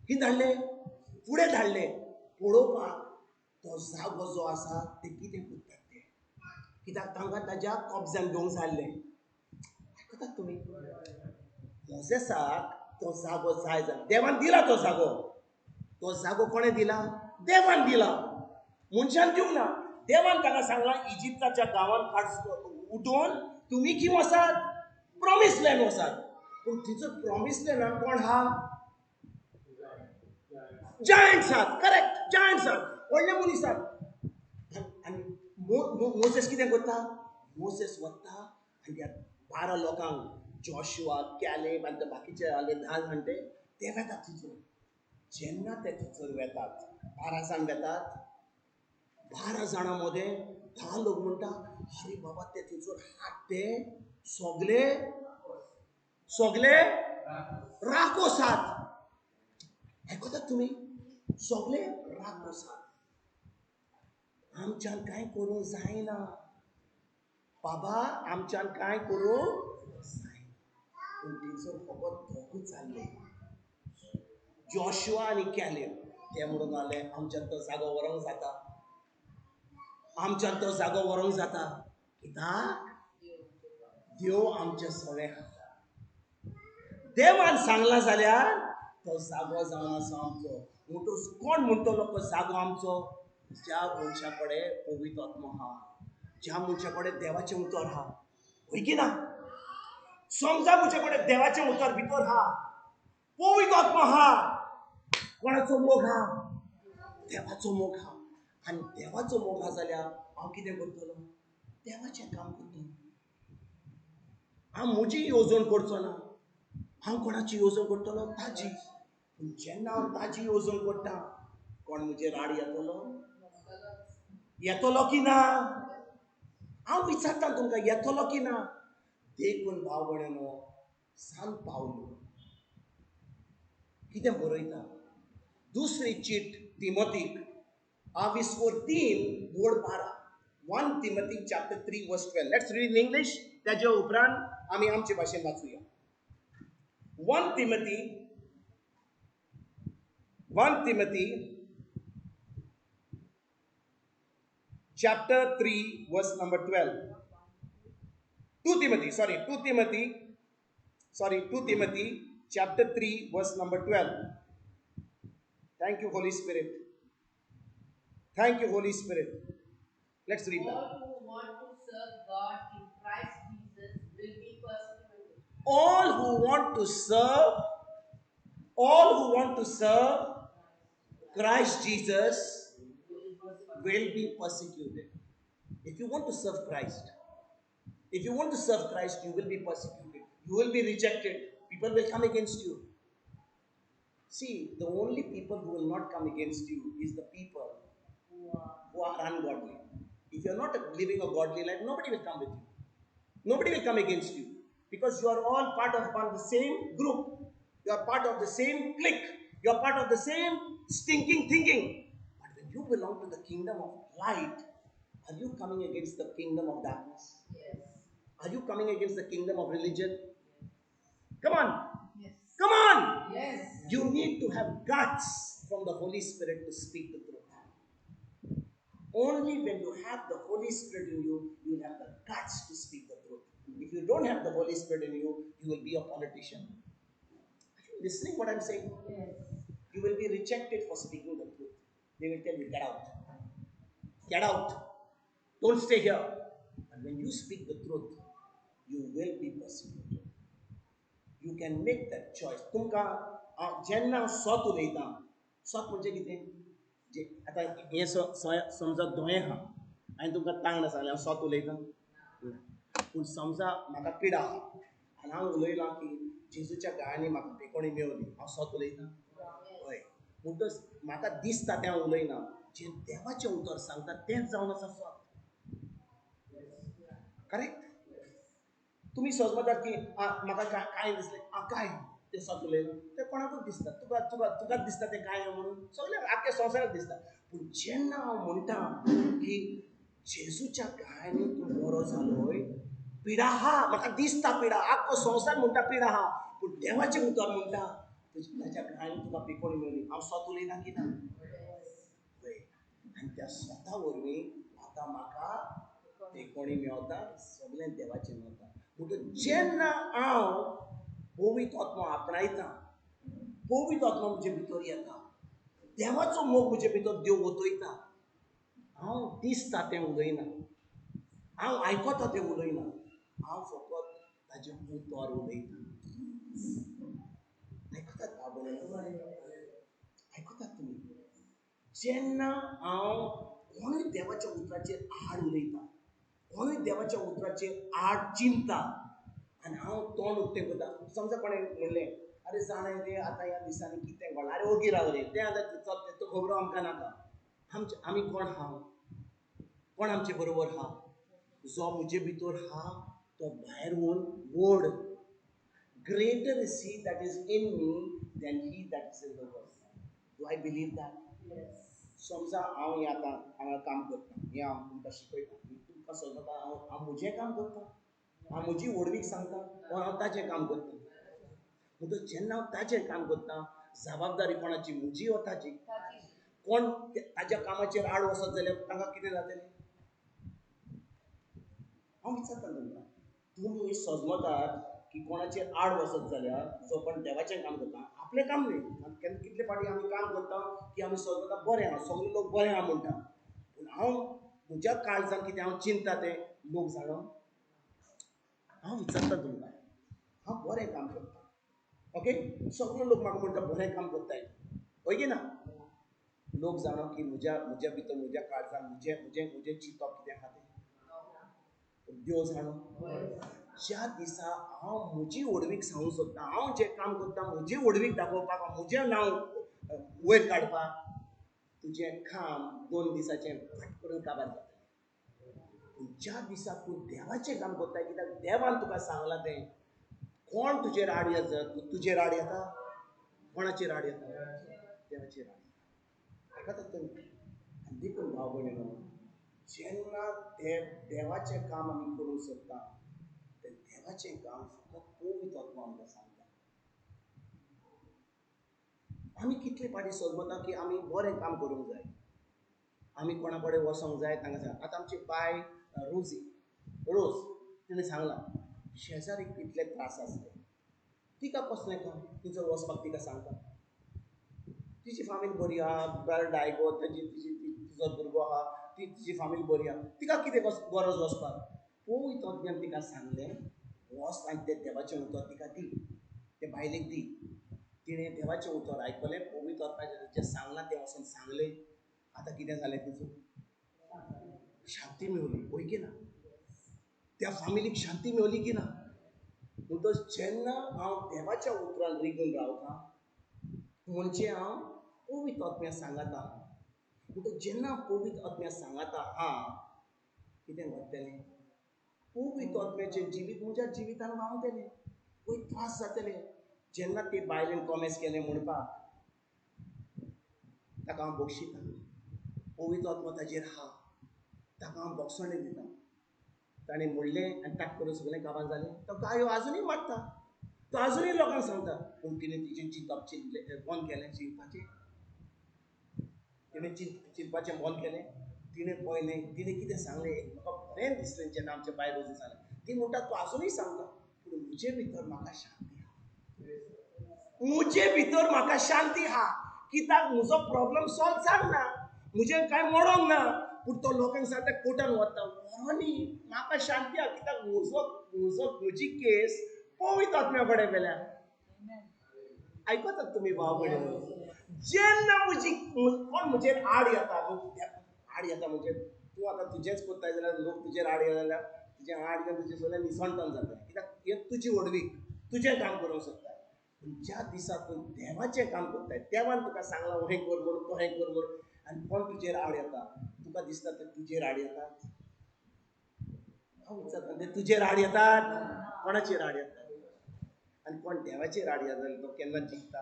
कितें धाडले? फुडें धाडले पळोवपाक तो जागो जो आसा ते कितें करतात ते. कित्याक तांकां ताज्या कब्जान घेवंक जाय आसलें. आयकतात तुमी? मोसेसाक तो जागो जाय जालो. देवान दिला तो जागो. तो जागो कोणें दिला? देवान दिला. मनशान दिवंक ना. देवान ताका सांगलां इजिप्ताच्या गांवांत उठून तुमी खंय वसात? Promise land वसात. पूण थंयसर प्रॉमीस लँडान कोण आहा? जायंट्स आहात. करेक्ट, जायंट्स आहात, व्हडले मनीस आहात. आनी मोसेस कितें करता? मोसेस वता आनी त्या 12 लोकांक, जॉशुआ, कॅलेब आनी ते बाकीचे आले 10 जाणटे, ते वेतात थंयसर. जेन्ना ते थंयसर वेतात, 12 जाण वेतात, 12 जाणां मदें 10 लोक म्हणटा अरे बाबा ते थंयसर हात ते सगळे राकोस आहात. आयकतात तुमी? सगळे राकोस आहात. आमच्यान कांय करूंक जायना बाबा, आमच्यान कांय करूंक जायना. पूण थंयसर फकत दोगूच जाल्ले, जॉशुआ आनी कॅलेब. ते म्हणून जाले आमच्यान तो जागो व्हरोंक जाता, आमच्यान तो जागो व्हरोंक जाता. कित्याक देव आमचे सगळे देवान सांगला जाल्यार तो जागो जावन आसा आमचो. म्हणटो कोण म्हणटलो तो जागो आमचो? ज्या मनशा कडेन पवित्र आत्मो आहा, ज्या मनशा कडेन देवाचें उतर आहा. होय की ना? समजा म्हजे कडेन देवाचें उतर भितर आहा, पवित्र आत्मो आहा. कोणाचो मोग आहा? देवाचो मोग आहा. आनी देवाचो मोग आहा जाल्यार हांव कितें करतलो? देवाचें काम करतलो. हांव म्हजी येवजण करचो ना. हांव कोणाची येवजण करतलो? ताजी. पूण जेन्ना हांव ताजी येवजण करता, कोण म्हजेर राड येतलो? येतलो की ना? हांव विचारता तुमकां, येतलो की ना? देखून भाव भयणीनो, सांत पावलो कितें बरयता? दुसरी cheat तिमोथीक 3 board 12. 1 Timothy chapter 3 verse 12. Let's read in English. त्याच्या उपरांत आमी आमचे भाशेन वाचूया. 1 Timothy chapter 3 verse number 12. 2 Timothy chapter 3 verse number 12. Thank you, Holy Spirit. Thank you, Holy Spirit. Let's read that. All who want to serve God in Christ Jesus will be persecuted. All who want to serve Christ Jesus will be persecuted. If you want to serve Christ, you will be persecuted. You will be rejected. People will come against you. See, the only people who will not come against you is the people who are ungodly. If you are not living a godly life, nobody will come with you. Nobody will come against you. Because you are all part of the same group. You are part of the same clique. You are part of the same stinking thinking. But when you belong to the kingdom of light, are you coming against the kingdom of darkness? Yes. Are you coming against the kingdom of religion? Come on. Yes. Come on. Yes. You need to have guts from the Holy Spirit to speak the truth. Only when you have the Holy Spirit in you, you will have the guts to speak the truth. If you don't have the Holy Spirit in you, you will be a politician. Are you listening what I'm saying? Yes. You will be rejected for speaking the truth. They will tell you, get out. Get out. Don't stay here. And when you speak the truth, you will be persecuted. You can make that choice. तुमका जेन्ना सत उलयता, सत म्हणजे कितें? जे आतां हें समजा दोळे आहा आनी तुमकां तांगड आसा जाल्यार हांव सत उलयतां. पूण समजा म्हाका पिडा आहा आनी हांव उलयलां की जेजूच्या गायांनी म्हाका पेकोणी मेवली, हांव सत उलयतां? हय. म्हणटच म्हाका दिसता तें हांव उलयना. जें देवाचें उतर सांगता तेंच जावन आसा सत. करेक्ट? तुम्ही समजतात की म्हाका काय दिसलें, काय तें सत उलयलें, तें कोणाकूच दिसता. तुकाच दिसता तें काय म्हणून सगळ्या आख्या संवसाराक दिसता. पूण जेन्ना हांव म्हणटा की जेजूच्या गायांनी तूं बरो जालोय, पिडा आहा, म्हाका दिसता पिडा, आख्खो संवसार म्हणटा पिडा आहा, पूण देवाचें उतर म्हणटा ताच्या गायांनी तुका पिकोणी मेळ्ळी. हांव सत उलयना की ना? आनी त्या स्वता वरवीं आतां म्हाका पेकोणी मेवता, सगळें देवाचें मेवता. म्हणटच जेन्ना हांव पवित्र आत्मो आपणायता, पवित्र आत्मो म्हजे भितर येता, देवाचो मोग म्हजे भितर देव ओतयता, हांव दिसता तें उलयना, हांव आयकता तें उलयना, हांव फकत ताजें उतर उलयता. आयकतात बाबा? आयकतात तुमी? जेन्ना हांव कोणूय देवाच्या उतराचेर आड उलयता, कोणूय देवाच्या उतराचेर आड चिंता आनी हांव तोंड उक्तें करता. समजा कोणें म्हणलें, अरे जाणा रे आतां ह्या दिसांनी कितें घडलां, अरे ओगी राव रे, तें आतां चल तो खबरो आमकां नाका. आमी कोण आहा? कोण आमचे बरोबर आहा? जो म्हजे भितर आहा तो भायर व्हड. Greater is he that is in me than he that is in the world. Do I believe that? Yes. समजा हांव हें आतां हांगा काम करता, हें हांव तुमकां शिकयता, तुमकां समजता हांव म्हजें काम करता, हांव म्हजी व्हडवीक सांगता, वा हांव ताजें काम करता. म्हणटच जेन्ना हांव ताजें काम करता, जबाबदारी कोणाची? म्हजी वा ताजी? कोण ताज्या कामाचेर आड वचत जाल्यार तांकां कितें जातलें? हांव विचारता तुमकां, तुम्ही सजमतात की कोणाचेर आड वचत जाल्यार जो पण देवाचें काम करता आपलें काम न्ही केन्ना कितले फाटी आमी काम करता की आमी सजमता बरें आहा सगळे लोक बरें आहा म्हणटा पूण हांव म्हज्या काळजान कितें हांव चिंता तें लोक जाणो हांव विचारता तुमकां हांव बरें काम करता ओके सगळे लोक म्हाका म्हणटा बरें काम करताय होय की ना लोक जाणो की म्हज्या भितर म्हज्या काळजान म्हजें चिंतप कितें आहा तें देव जाणो ज्या दिसा हांव म्हजी ओडवीक सांगूंक सोदता हांव जें काम करता म्हजी ओडवीक दाखोवपाक म्हजें नांव वयर काडपाक तुजें काम 2 दिसाचें फट करून काबार जातलें ज्या दिसा तूं देवाचें काम करता कित्याक देवान तुका सांगलां तें कोण तुजेर आड येत तुजेर आड येता कोणाचेर आड येता देवाचेर आड येता आयकतात तुमी आनी देखून भाव भयणीनो जेन्ना देवाचें काम आमी करूंक सोदता तें देवाचें काम फकत पवित्र आत्मा आमकां सांगता आमी कितले फाटी सजमता की आमी बरें काम करूंक जाय आमी कोणा कडेन वचोंक जाय तांकां सांग आतां आमची बाय रोज तिणें सांगलां शेजारी कितले त्रास आसले तिका कसलें काम तिजो वचपाक तिका सांगता तिची फामील बरी आहा बरो डायगो तिजो भुरगो आहा तिची फामील बरी आहा तिका कितें गरज वचपाक पवित्र आत्म्यान तिका सांगलें वच आनी तें देवाचें उतर तिका दी ते बायलेक दी तिणें देवाचें उतर आयकलें पवित्र आत्म्यान जें सांगलां तें वचून सांगलें आतां कितें जालें तिचो शांती मेवली पळय की ना त्या फामिलीक शांती मेवली की ना म्हणटच जेन्ना हांव देवाच्या उतरान रिगून रावतां म्हणजे हांव पवित्र आत्म्यान सांगता म्हणटच जेन्ना पवित्र आत्म्यान सांगता कितें घडटलें पवित्र आत्म्याचें जिवीत म्हज्या जिवितान व्हांवतलें पळय त्रास जातले जेन्ना ते बायलेन कॉमेस केलें म्हणपाक ताका हांव बक्षिता पवित्र आत्मा ताजेर आहा ताका हांव बक्षणे दिता ताणें म्हणलें आनी ताका करून सगळें काबार जालें तो गायो आजुनूय मारता तो आजुनूय लोकांक सांगता पूण तिणें तिचें चिंतप बंद केलें चिंतपाचें तिणें चिंतपाचें बंद केलें तिणें पळयलें तिणें कितें सांगलें म्हाका बरें दिसलें जेन्ना आमच्या बाय रोजी सांगलें ती म्हणटा तूं आजुनूय सांगता पूण म्हजे भितर म्हाका शांती आहा म्हजे भितर म्हाका शांती आहा कित्याक म्हजो प्रॉब्लेम सॉल्व जावना म्हजें कांय मोडोंक ना पूण तो लोकांक सांगता कोर्टान वता व्हरोनी म्हाका शांती आहा कित्याक म्हजी केस पवित्र आत्म्या कडेन गेल्या आयकतात तुमी भाव भयणीनो जेन्ना कोण म्हजेर आड येता आड येता म्हणजे तूं आतां तुजेंच कोत्ताय जाल्यार लोक तुजेर आड येता जाल्यार तुजें आड येवन तुजें सगळें निसंतन जातलें कित्याक हे तुजी ओडवीक तुजें काम करूंक सोदता पूण ज्या दिसा तूं देवाचें काम करताय देवान तुका सांगलां हें कर म्हणून तो हें कर म्हणून आनी कोण तुजेर आड येता तुका दिसता ते तुजेर आड येतात हांव विचारता ते तुजेर आड येतात कोणाचेर आड येतात आनी कोण देवाचेर आड येता जाल्यार तो केन्ना जिखता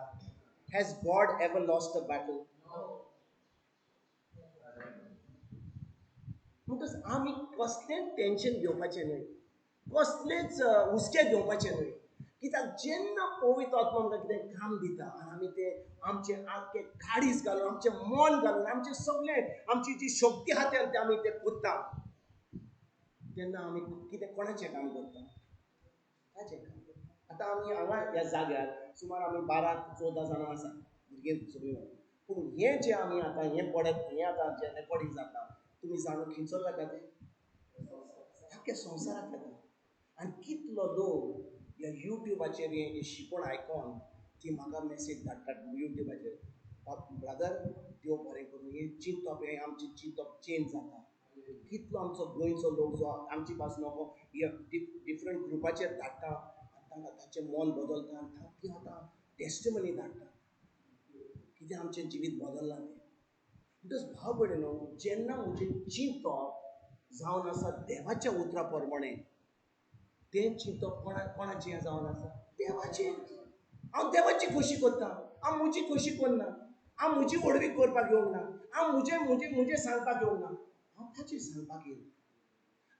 has God ever lost a battle म्हणटच आमी कसलेंच टेन्शन घेवपाचें न्हय कसलेंच हुस्के घेवपाचें न्हय कित्याक जेन्ना पवित्र आत्मा आमकां कितें काम दिता आनी आमी तें आमचें आख्खें काडीस घालून आमचें मन घालून आमचें सगळें आमची जी शक्ती आहा तें आमी तें कोत्ता तेन्ना आमी कितें कोणाचें काम करता ताचें काम करता आतां आमी हांगा ह्या जाग्यार सुमार आमी 12-14 जाणां आसा भुरगीं सगळीं पूण हें जें आमी आतां हें आतां जें रेकॉर्डिंग जाता तुमी जाणून खंयचो जाता तें आख्ख्या संवसाराक जाता आनी कितलो लोक ह्या युट्यूबाचेर हें शिकवण आयकोन ती म्हाका मॅसेज धाडटात युट्यूबाचेर ब्रदर देव बरें करूं हें चिंतप हें आमचें चिंतप चेंज जाता कितलो आमचो गोंयचो लोक जो आमची पासून डिफरंट ग्रुपाचेर धाडटा आनी तांकां ताचें मन बदलता आनी ती आतां टेस्टमनी धाडटा कितें आमचें जिवीत बदललां तें म्हणटच भाव भयणीनो जेन्ना म्हजें चिंतप जावन आसा देवाच्या उतरा प्रमाणें तें चिंतप कोणाचें जावन आसा देवाचें हांव देवाची खोशी करता हांव म्हजी खोशी करना हांव म्हजी ओडवी करपाक येवंक ना हांव म्हजें सांगपाक येवंक ना हांव ताचें सांगपाक येयला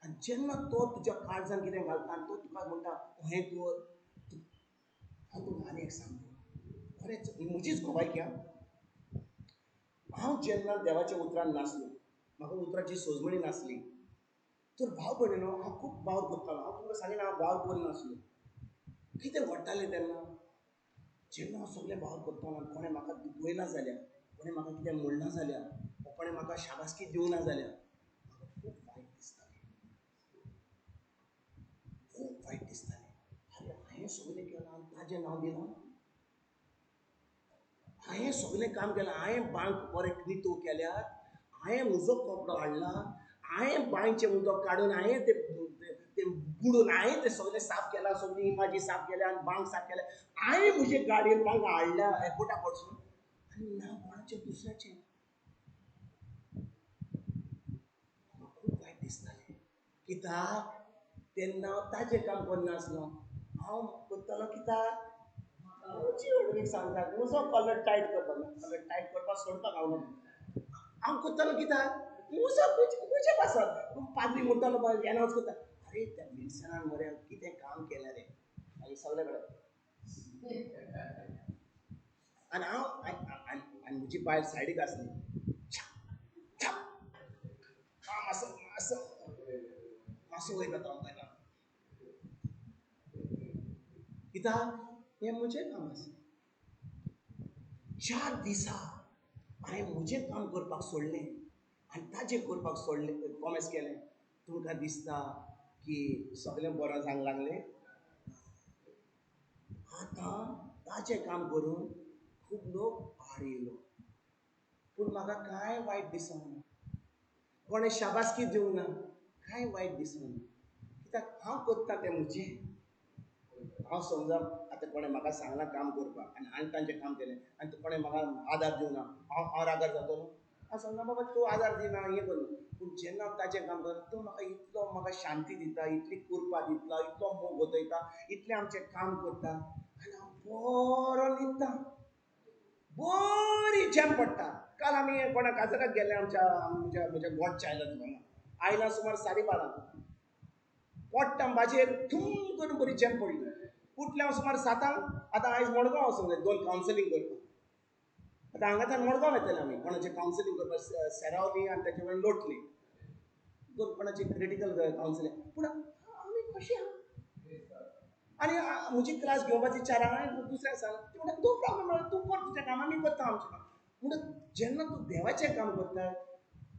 आनी जेन्ना तो तुज्या काळजान कितें घालता आनी तो तुका म्हणटा हें कर हांव तुका आनी एक सांगता खरेंच ही म्हजीच खोबायकी हांव जेन्ना देवाच्या उतरान नासलो म्हाका उतराची सोजमणी नासली तर भाव भयणीनो हांव खूब भाव करतालो. हांव तुमकां सांगीन हांव भाव करनासलो. कितें घडटालें तेन्ना जेन्ना हांव सगळें भाव करतालो आनी कोणें म्हाका दुखयना जाल्यार, कोणें म्हाका कितें म्हणना जाल्यार, कोणें म्हाका शाबासकी दिवना जाल्यार म्हाका खूब वायट दिसतालें. खूब वायट दिसतालें. अरे हांवें सगळें केलां आनी ताजें नांव दिलां. हांवें सगळें काम केलां. हांवें बांक बरें नितळ केल्यात. हांवें म्हजो कपडो हाडला. हांवें बांयचें उदक काडून हांवें तें बुडोवन हांवें तें सगळें साफ केलां. सगळी इमाजी साफ केल्या आनी बांक साफ केल्या. हांवें म्हजे गाडयेन तांकां हाडल्या एअरपोर्टा कडसून आनी नांव कोणाचें दुसऱ्याचें. खूब वायट दिसतालें. कित्याक तेन्ना हांव ताजें काम करनासलो. हांव करतालो कित्याक म्हजी हडवीक सांगतात म्हजो कलर टायट करपाक. कलर टायट करपाक सोडपाक हांव ना. हांव करतालो कित्याक म्हजे पासत पाद्री म्हणटालो पळय एनावन्स करता अरे त्या विल्सनान मरे कितें काम केलें रे आनी सगळे कडेन. आनी हांव आनी म्हजी बायल सायडीक आसली. मातसो मातसो मातसो वयर जाता हांव पळयता. कित्याक हें म्हजें काम आसलें. 4 दिसा हांवें म्हजें काम करपाक सोडलें आनी ताजें करपाक सोडलें प्रॉमिस केलें. तुमकां दिसता की सगळें बरें जावंक लागलें. आतां ताजें काम करून खूब लोक भायर येयलो पूण म्हाका कांय वायट दिसोंक ना. कोणें शाबासकी दिवंक ना. कांय वायट दिसोंक ना. कित्याक हांव करतां तें म्हजें. हांव समजा आतां कोणें म्हाका सांगलां काम करपाक आनी हांवें तांचें काम केलें आनी कोणें म्हाका आदार दिवना हांव रागार जातलो. हांव सांगना बाबा तूं आदार दिना हें करना. पूण जेन्ना हांव ताजें काम करता तो म्हाका इतलो म्हाका शांती दिता, इतली कुरपा दिता, इतलो मोग ओतयता, इतलें आमचें काम करता आनी हांव बरो न्हिदता. बरी झेम पडटा. काल आमी कोणा काजराक गेले म्हज्या गोडच्या आयला सुमार 12:30. पोट्टा बाजेर थूम करून बरी झेम पडली. उठलें हांव सुमार 7:00. आतां आयज मडगांव वचूंक जाय 2 कावन्सिलींग करपाक. आतां हांगाच्यान मडगांव येतलें आमी कोणाचें कावन्सिलींग करपाक. सेरावली आनी तेचे कडेन लोटली 2 कोणाची क्रिटिकल कावन्सिलींग. पूण आमी कशें आनी म्हजी क्लास घेवपाची 4:00 हांवें दुसऱ्या सांगलें नो प्रॉब्लम म्हणलें तूं कर तुजें काम आमी करता आमचें काम. म्हणून जेन्ना तूं देवाचें काम करता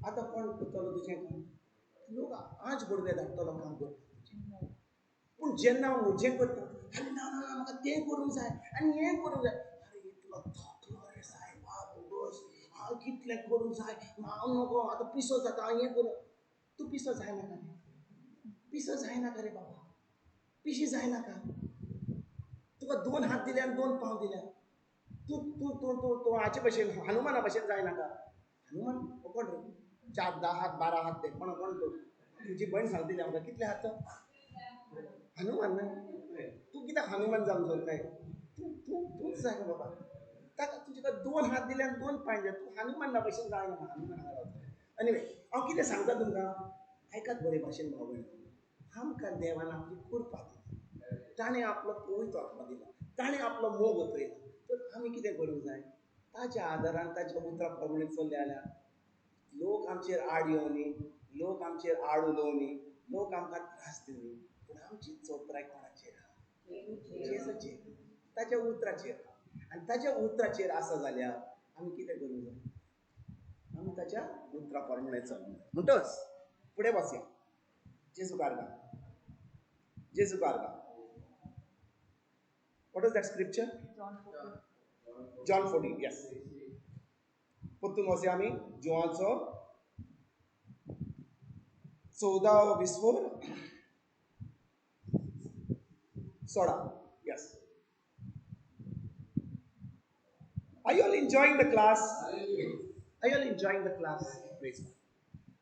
आतां कोण करतलो तुजें काम. लोक आंच बडवे धाडटलो काम करपाक. पूण जेन्ना हांव म्हजें करता आरे ना ना ना म्हाका तें करूंक जाय आनी हें करूंक जाय. अरे इतलो थकलो रे सायबा बस हांव कितलें करूंक जाय. हांव नको आतां पिसो जाता हांव हें करूं. तूं पिसो जायनाका रे. पिसो जायनाका रे बाबा. पिशी जायनाका. तुका 2 हात दिले आनी 2 पांव दिल्या. तूं तूं तूं तूं तूं हाचे भशेन हनुमाना भशेन जायनाका. हनुमान कोण रे 4, 10 हात 12 हात ते कोण तो तुजी भयण सांगतली म्हाका कितले हात तो हनुमान ना. तूं कित्याक हनुमान जावंक सोदताय. तूंच जाय बाबा. ताका तुजे 2 हात दिले आनी 2 पांय दिले. तूं हनुमाना भशेन जायना. हनुमान हांगा रावता. एनिवे हांव कितें सांगता तुमकां आयकात बरे भाशेन भाव भयण. आमकां देवान आपली कुरपा दिली. ताणें आपलो पवित्र आत्मा दिला. ताणें आपलो मोग ओतयला. तर आमी कितें करूंक जाय. ताच्या आदारान ताच्या उतरां प्रमाणे चल्ले जाल्यार लोक आमचेर आड येवनी, लोक आमचेर आड उलोवनी, लोक आमकां त्रास दिवनी पूण आमची चोपराय कोणाचेर आहा जेजूचेर ताच्या उतराचेर. आनी ताच्या उतराचेर आसा जाल्यार आमी कितें करूंक जाय. आमी ताच्या उतरा प्रमाणे चलूंक जाय. म्हणटच फुडें बसया. जेजू कारगा. जेजू कारगा. What is that scripture? John 14. Yes. परतून वसया आमी जोवाचो 14-20 16. Yes. Are you all enjoying the class? Are you all enjoying the class? Praise God.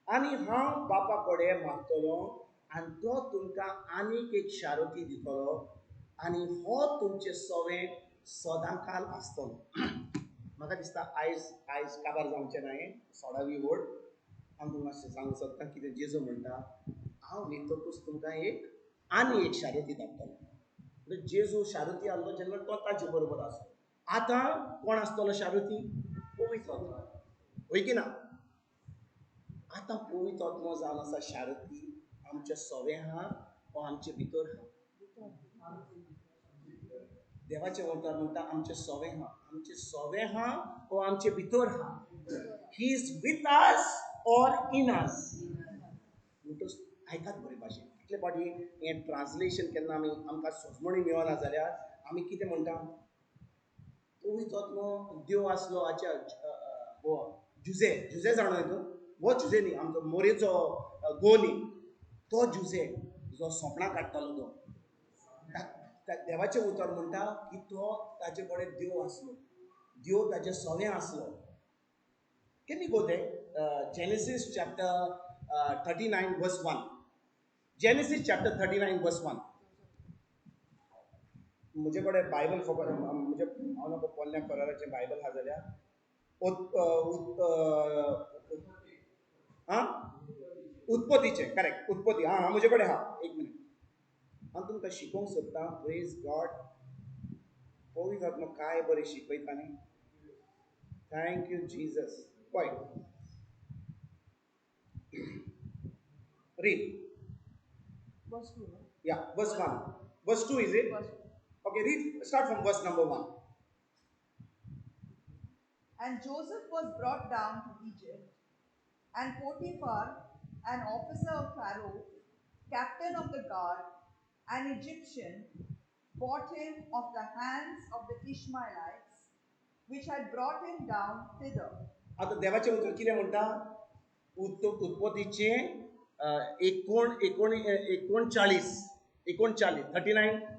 आनी हांव बापा कडेन मागतलो आनी तो तुमकां आनीक एक शारोती दितलो आनी हो तुमचें सवें सोदांकाल आसतलो. म्हाका दिसता आयज काबार जावचें ना हें 16वी वोड. हांव तुमकां सांगूंक सोदतां कितें जेजू म्हणटा. हांव न्हिदतकूच तुमकां आनी एक शारोती धाडटलो. म्हणजे जेजू शारोती आहलो जेन्ना तो ताचे बरोबर आसलो. आतां कोण आसतलो शारोती. पवित्र आत्मा. होय की ना. आतां पवित्र आत्मा जावन आसा शारोती आमचे सवे हा वो आमचे भितर हा. देवाचे उतर म्हणटा आमचे सवे हा वो आमचे भितर हा. ही इज विथ अस और इन अस. आयकात बरे भाशेन इतले फाटी हे ट्रान्सलेशन केन्ना आमी आमकां सोजमणी मेळना जाल्यार आमी कितें म्हणटा पवित्र आत्मो देव आसलो हाच्या हो जुजे जाणो येतो हो जुजे न्ही आमचो मोरेचो गो न्ही तो जुजे जो सोपणां काडटालो तो देवाचें उतर म्हणटा की तो ताचे कडेन देव आसलो देव ताचे सवें आसलो. Can you go there? Genesis chapter 39 verse 1. Genesis chapter 39 verse 1. मुझे कडेन बायबल फकत म्हणजे हांव नको पोन्न्या कलराचें बायबल आहा जाल्यार उत्पत्तीचें करेक्ट उत्पत्ती मुझे कडेन आहा एक मिनिट हांव तुमकां शिकोवंक सोदतां. Praise God. पवित्र आत्मा काय बरें शिकयता न्ही. Thank you Jesus. पळय read. Verse 2. Yeah, verse 1. Verse 2 is it? Verse 2. Okay, read. Start from verse number 1. And Joseph was brought down to Egypt, and Potiphar, an officer of Pharaoh, captain of the guard, an Egyptian, bought him of the hands of the Ishmaelites, which had brought him down thither. आता देवाचे उतर कितें म्हणटा उत्पत्तीचे 39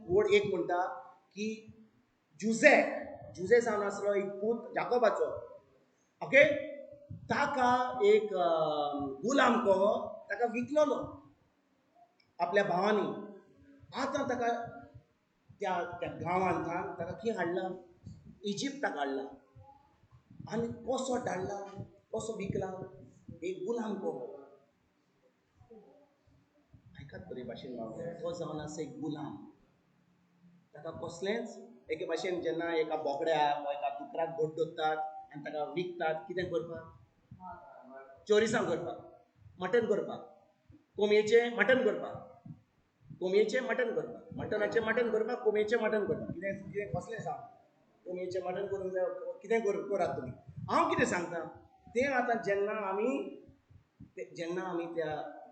वड 1 म्हणटा की जुजे जावन आसलो एक पूत जाकोबाचो. ओके ताका एक गुलाम कहो ताका विकलोलो आपल्या भावांनी. आतां ताका त्या गांवांत ताका खंय हाडला इजिप्ताक हाडला आनी कसो धाडला कसो विकला एक गुलाम कहो. आयकात बरे भाशेन तो जावन आसा एक गुलाम. ताका कसलेंच एके भाशेन जेन्ना एका बोकड्याक वा एका दुकराक घोट धरतात आनी ताका विकतात कितें करपाक चोरिसां करपाक मटन करपाक कोंबयेचें मटन करपाक मटनाचें मटन करपाक कोंबयेचें मटन करपाक कितें कितें कसलें सांग कोंबयेचें मटन करूंक जाय कितें करात तुमी. हांव कितें सांगता तें आतां जेन्ना आमी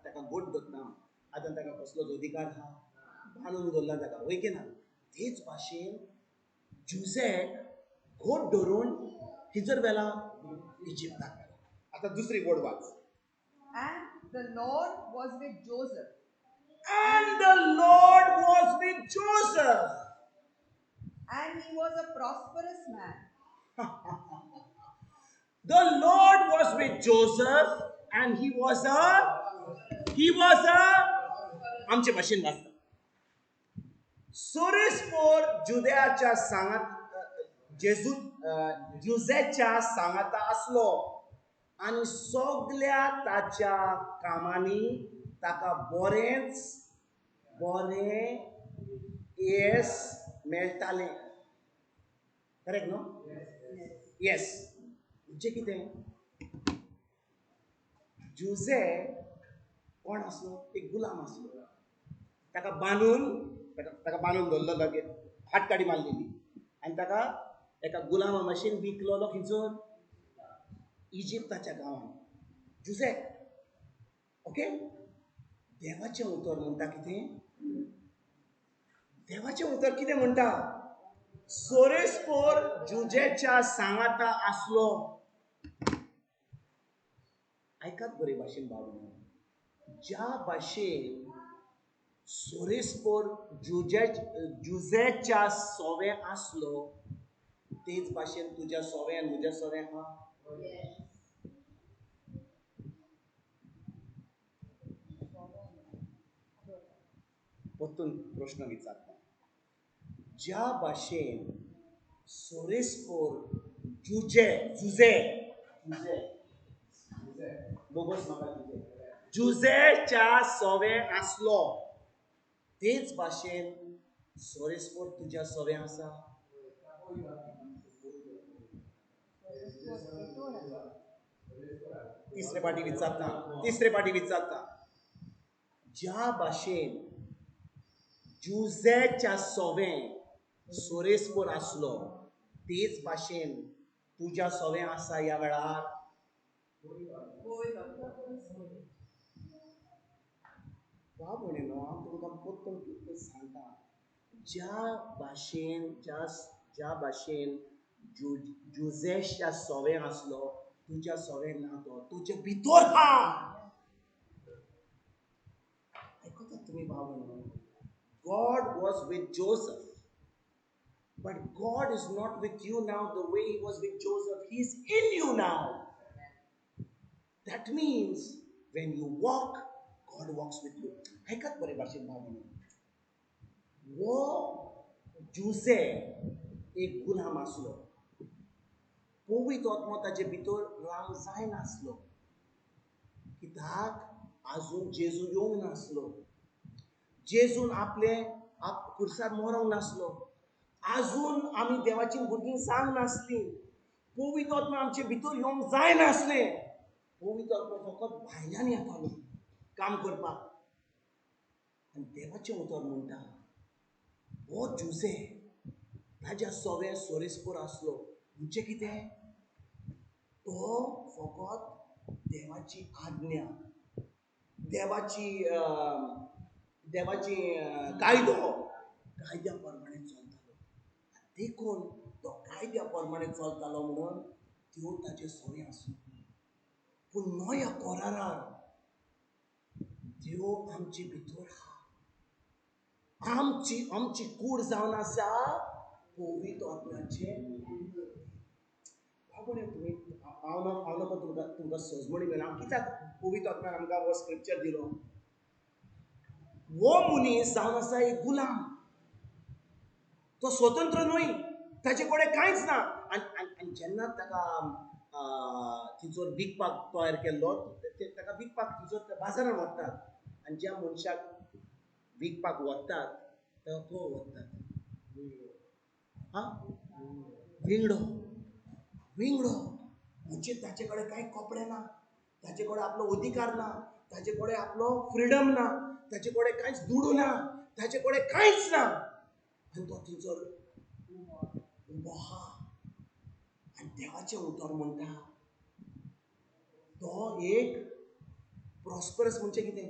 ताका गोट धरता आतां ताका कसलोच अधिकार आहा बांदून दवरला ताका वय की ना. तेच भाशेन जुजेक घोट धरून खंयसर व्हेला इजिप्ताक व्हेला. आतां दुसरी वड वाच. And the Lord was with Joseph. And the Lord was with Joseph. And he was a prosperous man. The Lord was with Joseph and he was a आमचे भाशेन वाचता. सोरेस्पोर जुदेच्या जुजेच्या सांगाता आसलो आनी सगळ्या ताच्या कामांनी ताका बरें येस मेळटालें. करेक्ट न्हू. येस म्हणजे कितें जुजे कोण आसलो एक गुलाम आसलो. ताका बांदून दवरलो लगे हातकाडी मारलेली आनी ताका एका गुलामा भाशेन विकलोलो खंयसर इजिप्ताच्या गांवांत जुजे. ओके देवाचें उतर म्हणटा कितें देवाचें उतर कितें म्हणटा सोरेस्पोर जुजेच्या सांगाता आसलो. आयकात बरे भाशेन बाबू ज्या भाशेन सोरेस्पोर जुजेच्या सवें आसलो तेच भाशेन तुज्या सवें आनी म्हज्या सवें आहा. परतून प्रश्न विचारता. ज्या भाशेन सोरेस्पोर जुजेच्या सवें आसलो तेच भाशेन सोरेस्पोर तुज्या सवें आसा. तिसरे पाटी विचारता. ज्या भाशेन जुजेच्या सोवें सोरेस्पोर आसलो तेच भाशेन तुज्या सोवें आसा ह्या वेळार. वा म्हणून हांव तुमकां परतून कितें सांगता, ज्या भाशेन जुजेच्या सोवें आसलो तुज्या सोवें ना तो तुजे भितर हा. आयकतात तुमी भाव म्हणून. God was with Joseph, but God is not with you now the way He was with Joseph. He is in you now. That means when you walk, God walks with you. ऐकत बरे भाषेत भाव म्हणून. वो जुसे एक गुलाम आसलो. पवित्र आत्मा ताचे भितर रावंक जायनासलो. कित्याक आजून जेजू येवंक नासलो. जेजून आपले खुर्सार मोरोंक नासलो. आजून आमी देवाची भुरगीं जावंक नासलीं. पवित्र आत्मा आमचे भितर येवंक जायनासले. पवित्र आत्मा फकत भायल्यान येतालो काम करपाक. आनी देवाचें उतर म्हणटा हो जुसे ताज्या सोवें सोरेस्पोर आसलो. म्हणजे कितें? तो फकत देवाची आज्ञा, देवाची कायद्या प्रमाणे चलतालो. देखून तो कायद्या प्रमाणे चलतालो म्हणून त्यो ताचे सोवें आसलो. पूण नव्या करारार त्यो आमचे भितर हा. आमची कूड जावन आसा पवित्र आत्म्याचे. हांव नको तुमकां सजमणी मेळना. हांव कित्याक पवित्र आत्म्यान आमकां हो स्क्रिप्चर दिलो. वो मनीस जावन आसा एक गुलाम. तो स्वतंत्र न्हय. ताचे कडेन कांयच ना. आनी जेन्ना ताका थिंचोर विकपाक तयार केल्लो ताका विकपाक थिंचोर बाजारान व्हरतात. आनी ज्या मनशाक विकपाक व्हरतात ताका खंय व्हरतात? विंगडो. म्हणजे ताचे कडेन कांय कपडे ना. ताचे कडेन आपलो अधिकार ना. ताचे कडेन आपलो फ्रिडम ना. ताचे कडेन कांयच दुडू ना. ताचे कडेन कांयच ना. आनी तो थंयसर उबो आहा. आनी देवाचें उतर म्हणटा तो एक प्रॉस्परस म्हणजे कितें?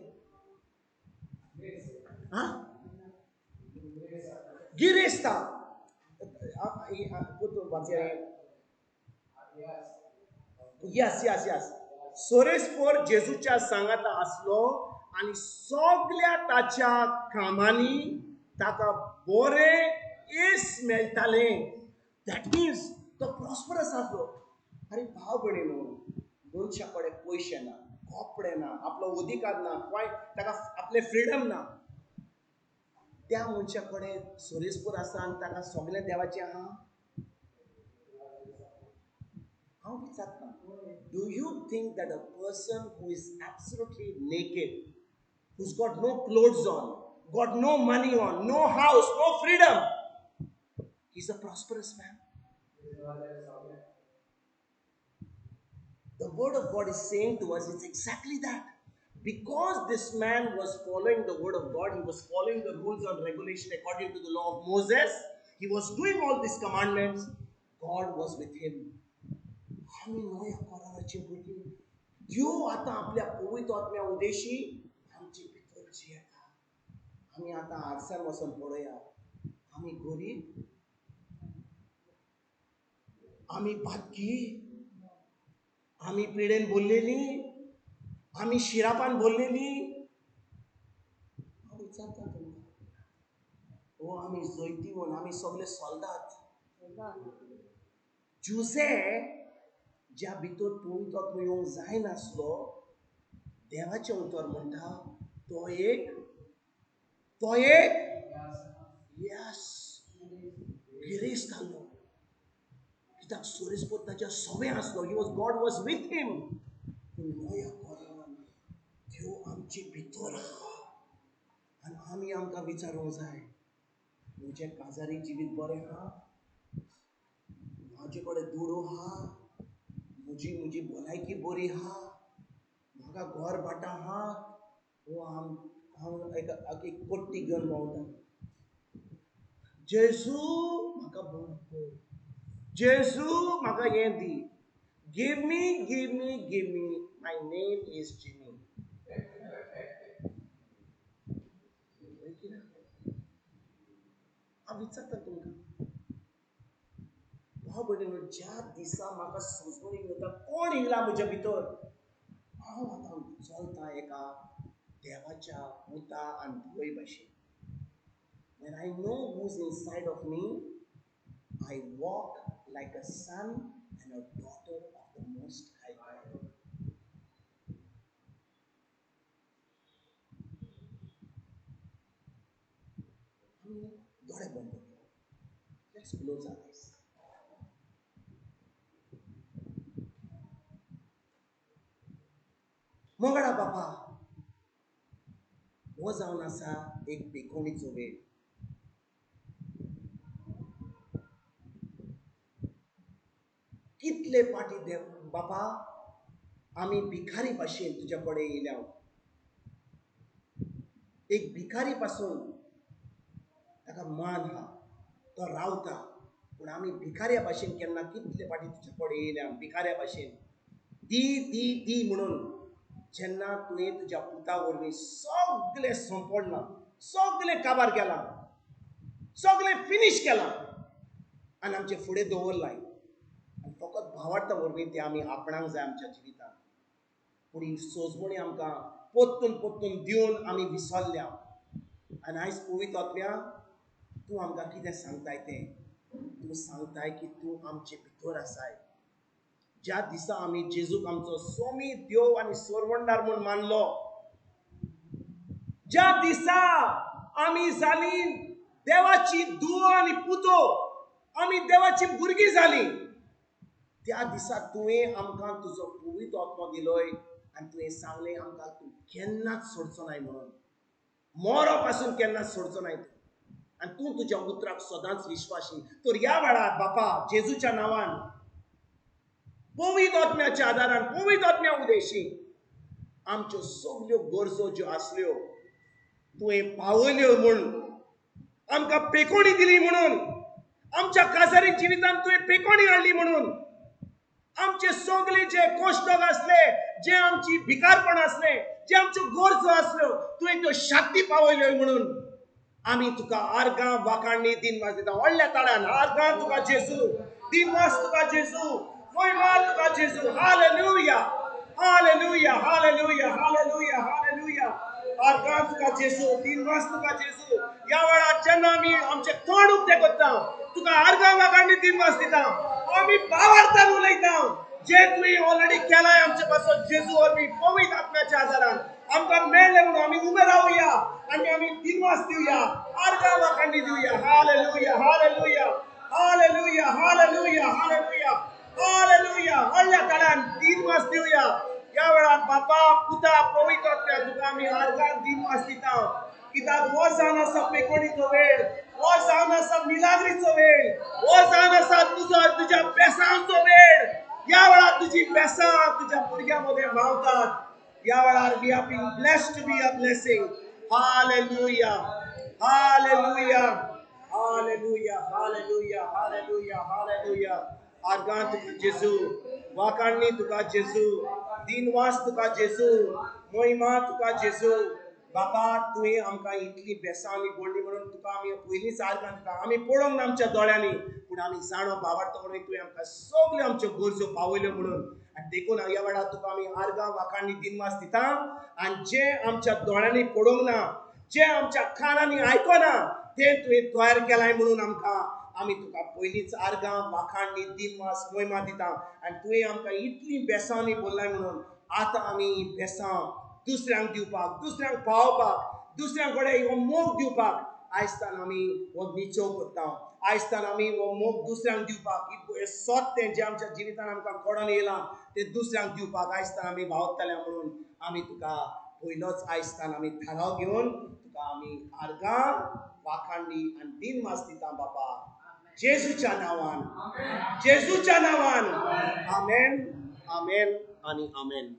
गिरेस्ता. यस. सोरेस्पोर जेजूच्या सांगाता आसलो आनी सगळ्या ताच्या कामांनी ताका बरें येस मेळटाले. दॅट मिन्स तो प्रॉस्परस आसलो. अरे भाव भयणीनो, मनशा कडेन पयशे ना, कपडे ना, आपलो अधिकार ना, ताका आपले फ्रिडम ना. त्या मनशा कडेन सोरेस्पोर आसा आनी ताका सगळें देवाचें आहा. हांव विचारता, do you think that a person who is absolutely naked, who's got no clothes on, got no money on, no house, no freedom, he's a prosperous man? The word of God is saying to us, it's exactly that. Because this man was following the word of God, he was following the rules and regulation according to the law of Moses, he was doing all these commandments, God was with him. आमी नव्या कराराची भुरगीं. त्यो आतां आपल्या पवित्र आत्म्या उदेशी आमचे भितर जियेता. आमी आतां आरसार वचून पळया. आमी गरीब, आमी बादकी, आमी पिडेन भरलेलीं, आमी शिरापान भरलेलीं. हांव विचारता तुमकां, हो आमी जैती म्हूण आमी सगळे सोल्दात. जुसे ज्या भितर पवित्र आत्मा येवंक जायनासलो, देवाचें उतर म्हणटा तो एक यस गिरेस्त आसलो. कित्याक सोरेस्पोर ताच्या सोवें आसलो. गॉड वॉज विथ हिम. पूण नव्या करारान त्यो आमचे भितर आहा. आनी आमी आमकां विचारूंक जाय, म्हजें काजारी जिवीत बरें आहा? म्हाजे कडेन दुडू आहा? म्हजी भलायकी बरी आहा? म्हाका घर भाटां आहा? वो हांव एक कोट्टी घेवन भोंवता. जेजू म्हाका भोंवको, जेजू म्हाका हें दी. Give me, give me, give me. My name is Jimmy. हांव विचारता तुमकां, भाव भयणीनो, ज्या दिसा म्हाका सोजवणी येता, कोण येयला म्हज्या भितर, हांव आतां चलतां एका देवाच्या पुता आनी धुवय भाशेन. When I know who's inside of me, I walk like a son and a daughter of the Most High God. डोळे बंद करूया. Let's close our eyes. Mangala बापा, हो जावन आसा एक बेकोणीचो वेळ. कितले पाटी देव बापा आमी भिकारी भाशेन तुज्या कडेन येयल्या. एक भिकारी पासून ताका मान हा, तो रावता, पूण आमी भिकाऱ्या भाशेन केन्ना कितले पाटी तुजे कडेन येयल्या भिकाऱ्या भाशेन. दी दी दी म्हणून. जेन्ना तुवें तुज्या पुता वरवीं सगळें संपडलां, सगळें काबार केलां, सगळें फिनीश केलां आनी आमचे फुडें दवरलां. आनी फकत भावार्था वरवीं तें आमी आपणाक जाय आमच्या जिवितांत. पूण ही सोजमणी आमकां पोत्तून पोत्तून दिवन आमी विसरल्या. आनी आयज पवित्र आत्म्या, तूं आमकां कितें सांगताय तें? तूं सांगताय की तूं आमचे भितर आसाय. ज्या दिसा आमी जेजूक आमचो स्वामी, देव आनी सोरवंडार म्हूण मानलो, ज्या दिसा आमी जाली देवाची धूव आनी पुतो, आमी देवाची भुरगीं जालीं, त्या दिसा तुवें आमकां तुजो पवित्र आत्मो दिलोय आनी तुवें सांगलें आमकां तूं केन्नाच सोडचो नाय म्हणून. मोरो पासून केन्नाच सोडचो नाय तूं. आनी तूं तुज्या उतराक सदांच विश्वासी. तर ह्या वेळार बापा, जेजूच्या नांवान, पवित्र आत्म्याच्या आदारान, पवित्र आत्म्या उदेशी आमच्यो सगल्यो गरजो ज्यो आसल्यो तुवें पावयल्यो म्हूण, आमकां पेकोणी दिली म्हणून, आमच्या काजारी जिवितांत तुवें पेकोणी हाडली म्हणून, आमचे सगळे जे कोश्टग आसले, जे आमची भिकारपण आसले, जे आमच्यो गरजो आसल्यो, तुवें त्यो शांती पावयल्यो म्हणून आमी तुका आर्गां वाखाणणी दिनवास दिता. व्हडल्या ताळ्यान आर्गां तुका जेजू, दिनवास तुका जेजू, महिमा तुका जेजू. हालेलुया, हालेलुया, हालेलुया, हालेलुया, हालेलुया. आर्गां तुका जेजू, दिनवास तुका जेजू. ह्या वेळार जेन्ना आमी आमचे तोंड उक्तें करता, तुका आर्गां वाखाणणी दिनवास दिता. आमी भावार्थान उलयता जे तुवें ऑलरेडी केलाय आमचे पासून जेजू वरवीं पवित्र आत्म्याच्या आदारान. आमकां मेळ्ळें म्हणून आमी उबे रावया आनी आमी दिनवास दिवया, आर्गां वाखाणणी दिवया. हालेलुया, हालेलुया, हालेलुया, हालेलुया, हालेलुया, हालेलुया. व्हडल्या ताळ्यान दिनवास दिवया. ह्या वेळार बापा, पुता, पवित्र आत्म्या, तुका आमी आर्गां दिनवास दिता. कित्याक हो जावन आसा पेकोणीचो वेळ, हो जावन आसा मिलाग्रीचो वेळ, हो जावन आसा तुज्या बेसांचो वेळ. ह्या वेळार तुजी बेसां तुज्या भुरग्यां मदें व्हांवतात. ह्या वेळार we are been blessed to be a blessing. हालेलुया, हालेलुया, हालेलुया, हालेलुया, हालेलुया, हालेलुया. आर्गां तुका जेजू, वाखाणणी तुका जेजू, दिनवास तुका जेजू, महिमा तुका जेजू. बापा, तुवें आमकां इतली बेसां आनी बोडली म्हणून तुका आमी पयलींच आर्गां दिता. आमी पळोवंक ना आमच्या दोळ्यांनी, पूण आमी जाणो भावार्थ म्हणून तुवें आमकां सगल्यो आमच्यो गरजो पावयल्यो म्हणून. आनी देखून ह्या वेळार तुका आमी आर्गां वाखाणणी दिनवास दिता. आनी जे आमच्या दोळ्यांनी पळोवंक ना, जे आमच्या कानांनी आयकोना, तें तुवें तयार केलाय म्हणून आमी तुका पयलींच आर्गां वाखाणणी दिनवास महिमा दिता. आनी तुवें आमकां इतली बेसां आनी बोल्लाय म्हणून आतां आमी बेसां दुसऱ्यांक दिवपाक, दुसऱ्यांक पावोवपाक, दुसऱ्यां कडेन हो मोग दिवपाक आयजतान आमी हो निचोव करता. आयजतान आमी हो मोग दुसऱ्यांक दिवपाक, हें सत्य जें आमच्या जिवितान आमकां कोडोन येयलां तें दुसऱ्यांक दिवपाक आयजतान आमी भावतल्या म्हणून आमी तुका पयलोच आयजतान आमी थाराव घेवन तुका आमी आर्गां वाखाणणी आनी दिनवास दिता बापा, जेजूच्या नांवान, जेजूच्या नांवान. आमेन, आमेन आनी आमेन.